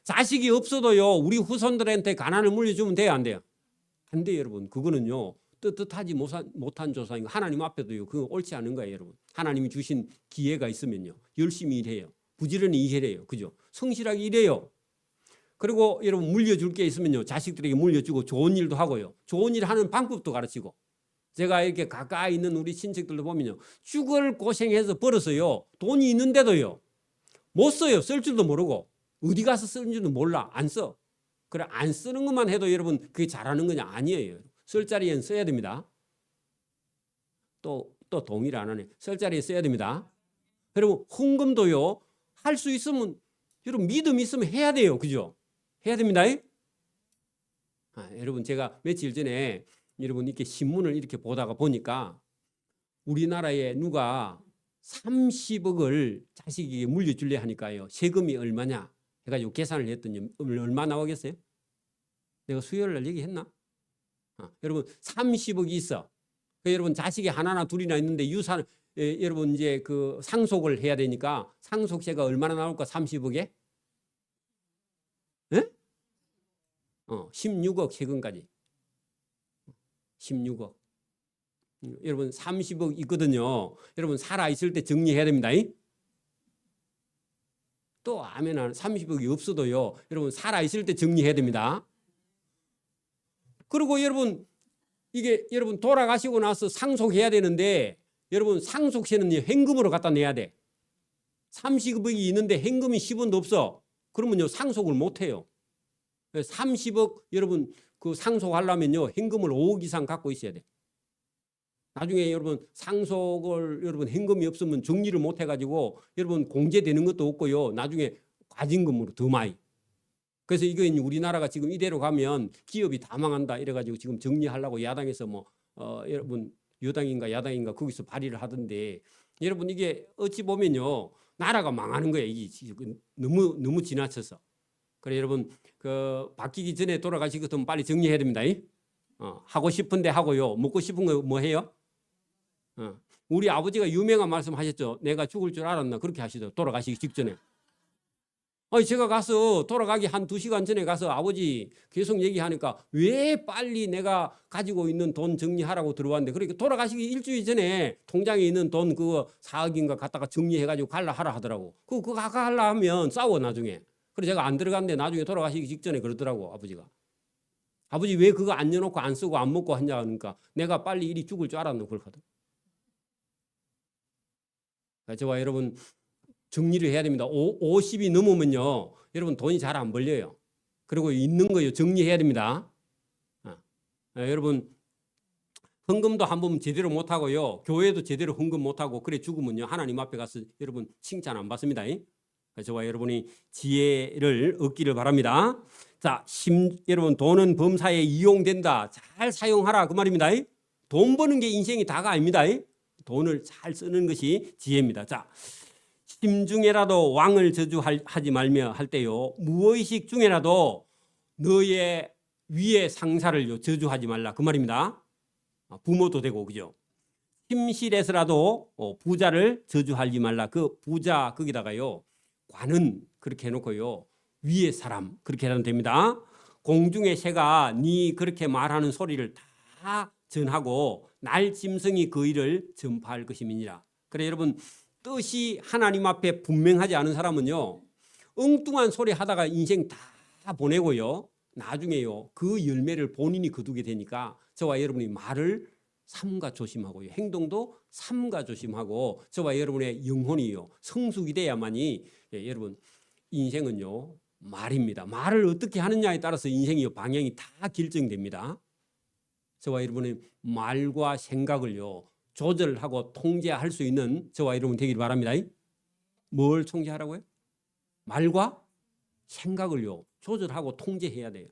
자식이 없어도요. 우리 후손들한테 가난을 물려주면 돼요. 안 돼요? 안 돼요. 여러분 그거는요. 뜻하지 못한 조상이고 하나님 앞에도요. 그거 옳지 않은 거예요. 여러분 하나님이 주신 기회가 있으면요. 열심히 일해요. 부지런히 일해요. 그죠? 성실하게 일해요. 그리고 여러분 물려줄 게 있으면요. 자식들에게 물려주고 좋은 일도 하고요. 좋은 일 하는 방법도 가르치고 제가 이렇게 가까이 있는 우리 친척들도 보면요. 죽을 고생해서 벌어서요. 돈이 있는데도요. 못 써요. 쓸 줄도 모르고 어디 가서 쓰는 줄도 몰라. 안 써. 그래 안 쓰는 것만 해도 여러분 그게 잘하는 거냐? 아니에요. 쓸 자리엔 써야 됩니다. 또 동의를 안 하네. 쓸 자리에 써야 됩니다. 여러분 헌금도요. 할 수 있으면 여러분 믿음 있으면 해야 돼요. 그죠? 해야 됩니다. 여러분 제가 며칠 전에 여러분 이렇게 신문을 이렇게 보다가 보니까 우리나라에 누가 30억을 자식에게 물려주려 하니까요. 세금이 얼마냐 해가지고 계산을 했더니 얼마 나오겠어요? 내가 수요일 날 얘기했나? 여러분 30억이 있어. 여러분 자식이 하나나 둘이나 있는데 유산 여러분 이제 그 상속을 해야 되니까 상속세가 얼마나 나올까? 30억에? 예? 16억 세금까지. 16억. 여러분 30억 있거든요. 여러분 살아 있을 때 정리해야 됩니다. 또 아멘. 30억이 없어도요. 여러분 살아 있을 때 정리해야 됩니다. 그리고 여러분 이게 여러분 돌아가시고 나서 상속해야 되는데 여러분 상속세는 현금으로 갖다 내야 돼. 30억이 있는데 현금이 10원도 없어. 그러면요 상속을 못 해요. 30억 여러분 그 상속하려면요 현금을 5억 이상 갖고 있어야 돼. 나중에 여러분 상속을 여러분 현금이 없으면 정리를 못 해가지고 여러분 공제되는 것도 없고요. 나중에 과징금으로 더 많이. 그래서 이거 우리나라가 지금 이대로 가면 기업이 다 망한다 이래가지고 지금 정리하려고 야당에서 뭐 여러분 여당인가 야당인가 거기서 발의를 하던데 여러분 이게 어찌 보면요 나라가 망하는 거예요. 이게 너무 지나쳐서. 그래 여러분 그 바뀌기 전에 돌아가시거든 빨리 정리해야 됩니다. 하고 싶은데 하고요. 먹고 싶은 거 뭐 해요? 우리 아버지가 유명한 말씀하셨죠. 내가 죽을 줄 알았나 그렇게 하시죠. 돌아가시기 직전에. 제가 가서 돌아가기 한 2시간 전에 가서 아버지 계속 얘기하니까 왜 빨리 내가 가지고 있는 돈 정리하라고 들어왔는데 그러니까 돌아가시기 일주일 전에 통장에 있는 돈 그거 4억인가 갖다가 정리해가지고 갈라 하라 하더라고. 그거 갈라 하면 싸워 나중에. 그래서 제가 안 들어갔는데 나중에 돌아가시기 직전에 그러더라고 아버지가. 아버지 왜 그거 안 넣어놓고 안 쓰고 안 먹고 하냐 하니까 내가 빨리 일이 죽을 줄 알았노 그렇거든. 저와 여러분 정리를 해야 됩니다. 50이 넘으면요 여러분 돈이 잘 안 벌려요. 그리고 있는 거요 정리해야 됩니다. 여러분 헌금도 한번 제대로 못하고요 교회도 제대로 헌금 못하고 그래 죽으면요 하나님 앞에 가서 여러분 칭찬 안 받습니다. 저와 여러분이 지혜를 얻기를 바랍니다. 자, 여러분 돈은 범사에 이용된다. 잘 사용하라 그 말입니다. 돈 버는 게 인생이 다가 아닙니다. 돈을 잘 쓰는 것이 지혜입니다. 자, 심중에라도 왕을 저주하지 말며 할 때요, 무의식 중에라도 너의 위의 상사를 저주하지 말라 그 말입니다. 부모도 되고, 그죠? 침실에서라도 부자를 저주하지 말라. 그 부자 거기다가요, 관은 그렇게 해놓고요, 위의 사람 그렇게 하면 됩니다. 공중의 새가 네 그렇게 말하는 소리를 다 전하고 날 짐승이 그 일을 전파할 것임이니라. 그래 여러분, 뜻이 하나님 앞에 분명하지 않은 사람은요, 엉뚱한 소리 하다가 인생 다 보내고요, 나중에요 그 열매를 본인이 거두게 되니까 저와 여러분이 말을 삼가 조심하고요, 행동도 삼가 조심하고 저와 여러분의 영혼이요 성숙이 돼야만이, 여러분 인생은요 말입니다. 말을 어떻게 하느냐에 따라서 인생이 방향이 다 결정됩니다. 저와 여러분의 말과 생각을요 조절하고 통제할 수 있는 저와 여러분 되기를 바랍니다. 뭘 통제하라고요? 말과 생각을요 조절하고 통제해야 돼요.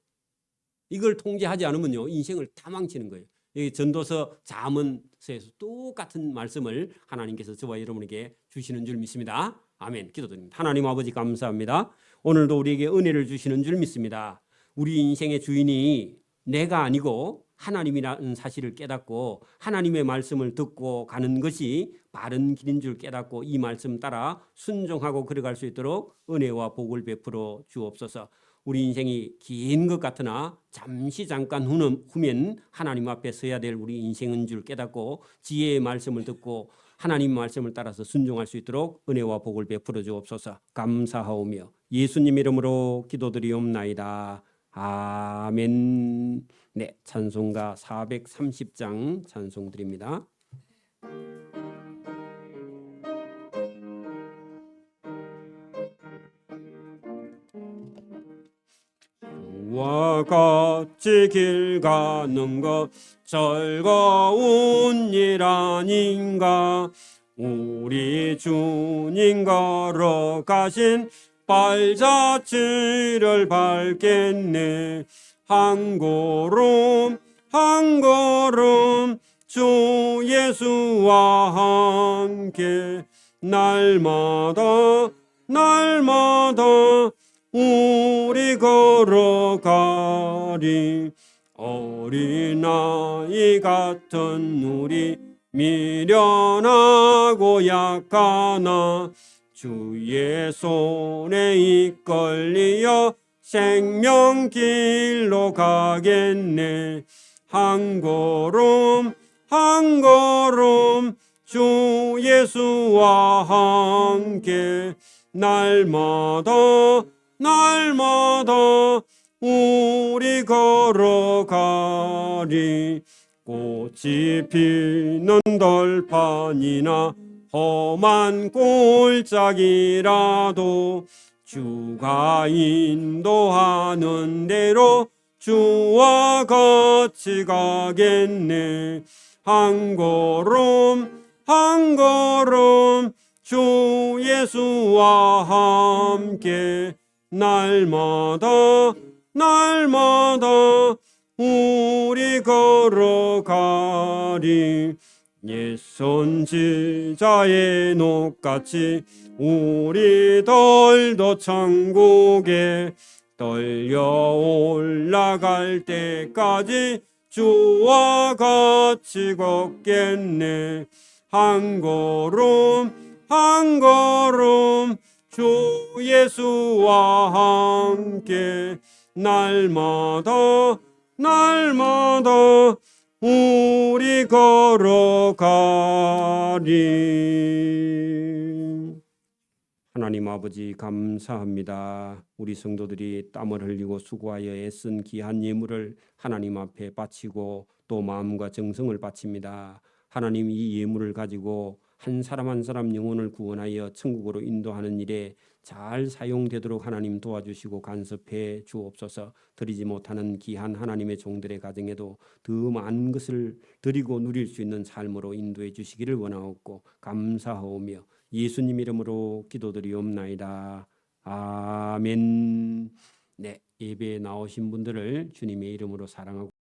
이걸 통제하지 않으면요 인생을 다 망치는 거예요. 이 전도서 잠언서에서 똑같은 말씀을 하나님께서 저와 여러분에게 주시는 줄 믿습니다. 아멘. 기도드립니다. 하나님 아버지 감사합니다. 오늘도 우리에게 은혜를 주시는 줄 믿습니다. 우리 인생의 주인이 내가 아니고 하나님이라는 사실을 깨닫고 하나님의 말씀을 듣고 가는 것이 바른 길인 줄 깨닫고 이 말씀 따라 순종하고 걸어갈 수 있도록 은혜와 복을 베풀어 주옵소서. 우리 인생이 긴 것 같으나 잠깐 후면 하나님 앞에 서야 될 우리 인생인 줄 깨닫고 지혜의 말씀을 듣고 하나님 말씀을 따라서 순종할 수 있도록 은혜와 복을 베풀어 주옵소서. 감사하오며 예수님 이름으로 기도드리옵나이다. 아멘. 네, 찬송가 430장 찬송 드립니다. 와 같이 길 가는 것 즐거운 일 아닌가. 우리 주님 걸어가신 발자취를 밟겠네. 한 걸음 한 걸음 주 예수와 함께 날마다 우리 걸어가리. 어린아이 같은 우리 미련하고 약하나 주의 손에 이끌리어 생명길로 가겠네. 한 걸음 주 예수와 함께 날마다 우리 걸어가리. 꽃이 피는 덜판이나 험한 골짜기라도 주가 인도하는 대로 주와 같이 가겠네. 한 걸음 주 예수와 함께 날마다 우리 걸어가리. 옛 선지자의 녹같이 우리들도 천국에 떨려 올라갈 때까지 주와 같이 걷겠네. 한 걸음 주 예수와 함께 날마다 우리 걸어가리. 하나님 아버지 감사합니다. 우리 성도들이 땀을 흘리고 수고하여 애쓴 귀한 예물을 하나님 앞에 바치고 또 마음과 정성을 바칩니다. 하나님 이 예물을 가지고 한 사람 한 사람 영혼을 구원하여 천국으로 인도하는 일에 잘 사용되도록 하나님 도와주시고 간섭해 주옵소서. 드리지 못하는 귀한 하나님의 종들의 가정에도 더 많은 것을 드리고 누릴 수 있는 삶으로 인도해 주시기를 원하옵고 감사하오며 예수님 이름으로 기도드리옵나이다. 아멘. 네, 예배에 나오신 분들을 주님의 이름으로 사랑하고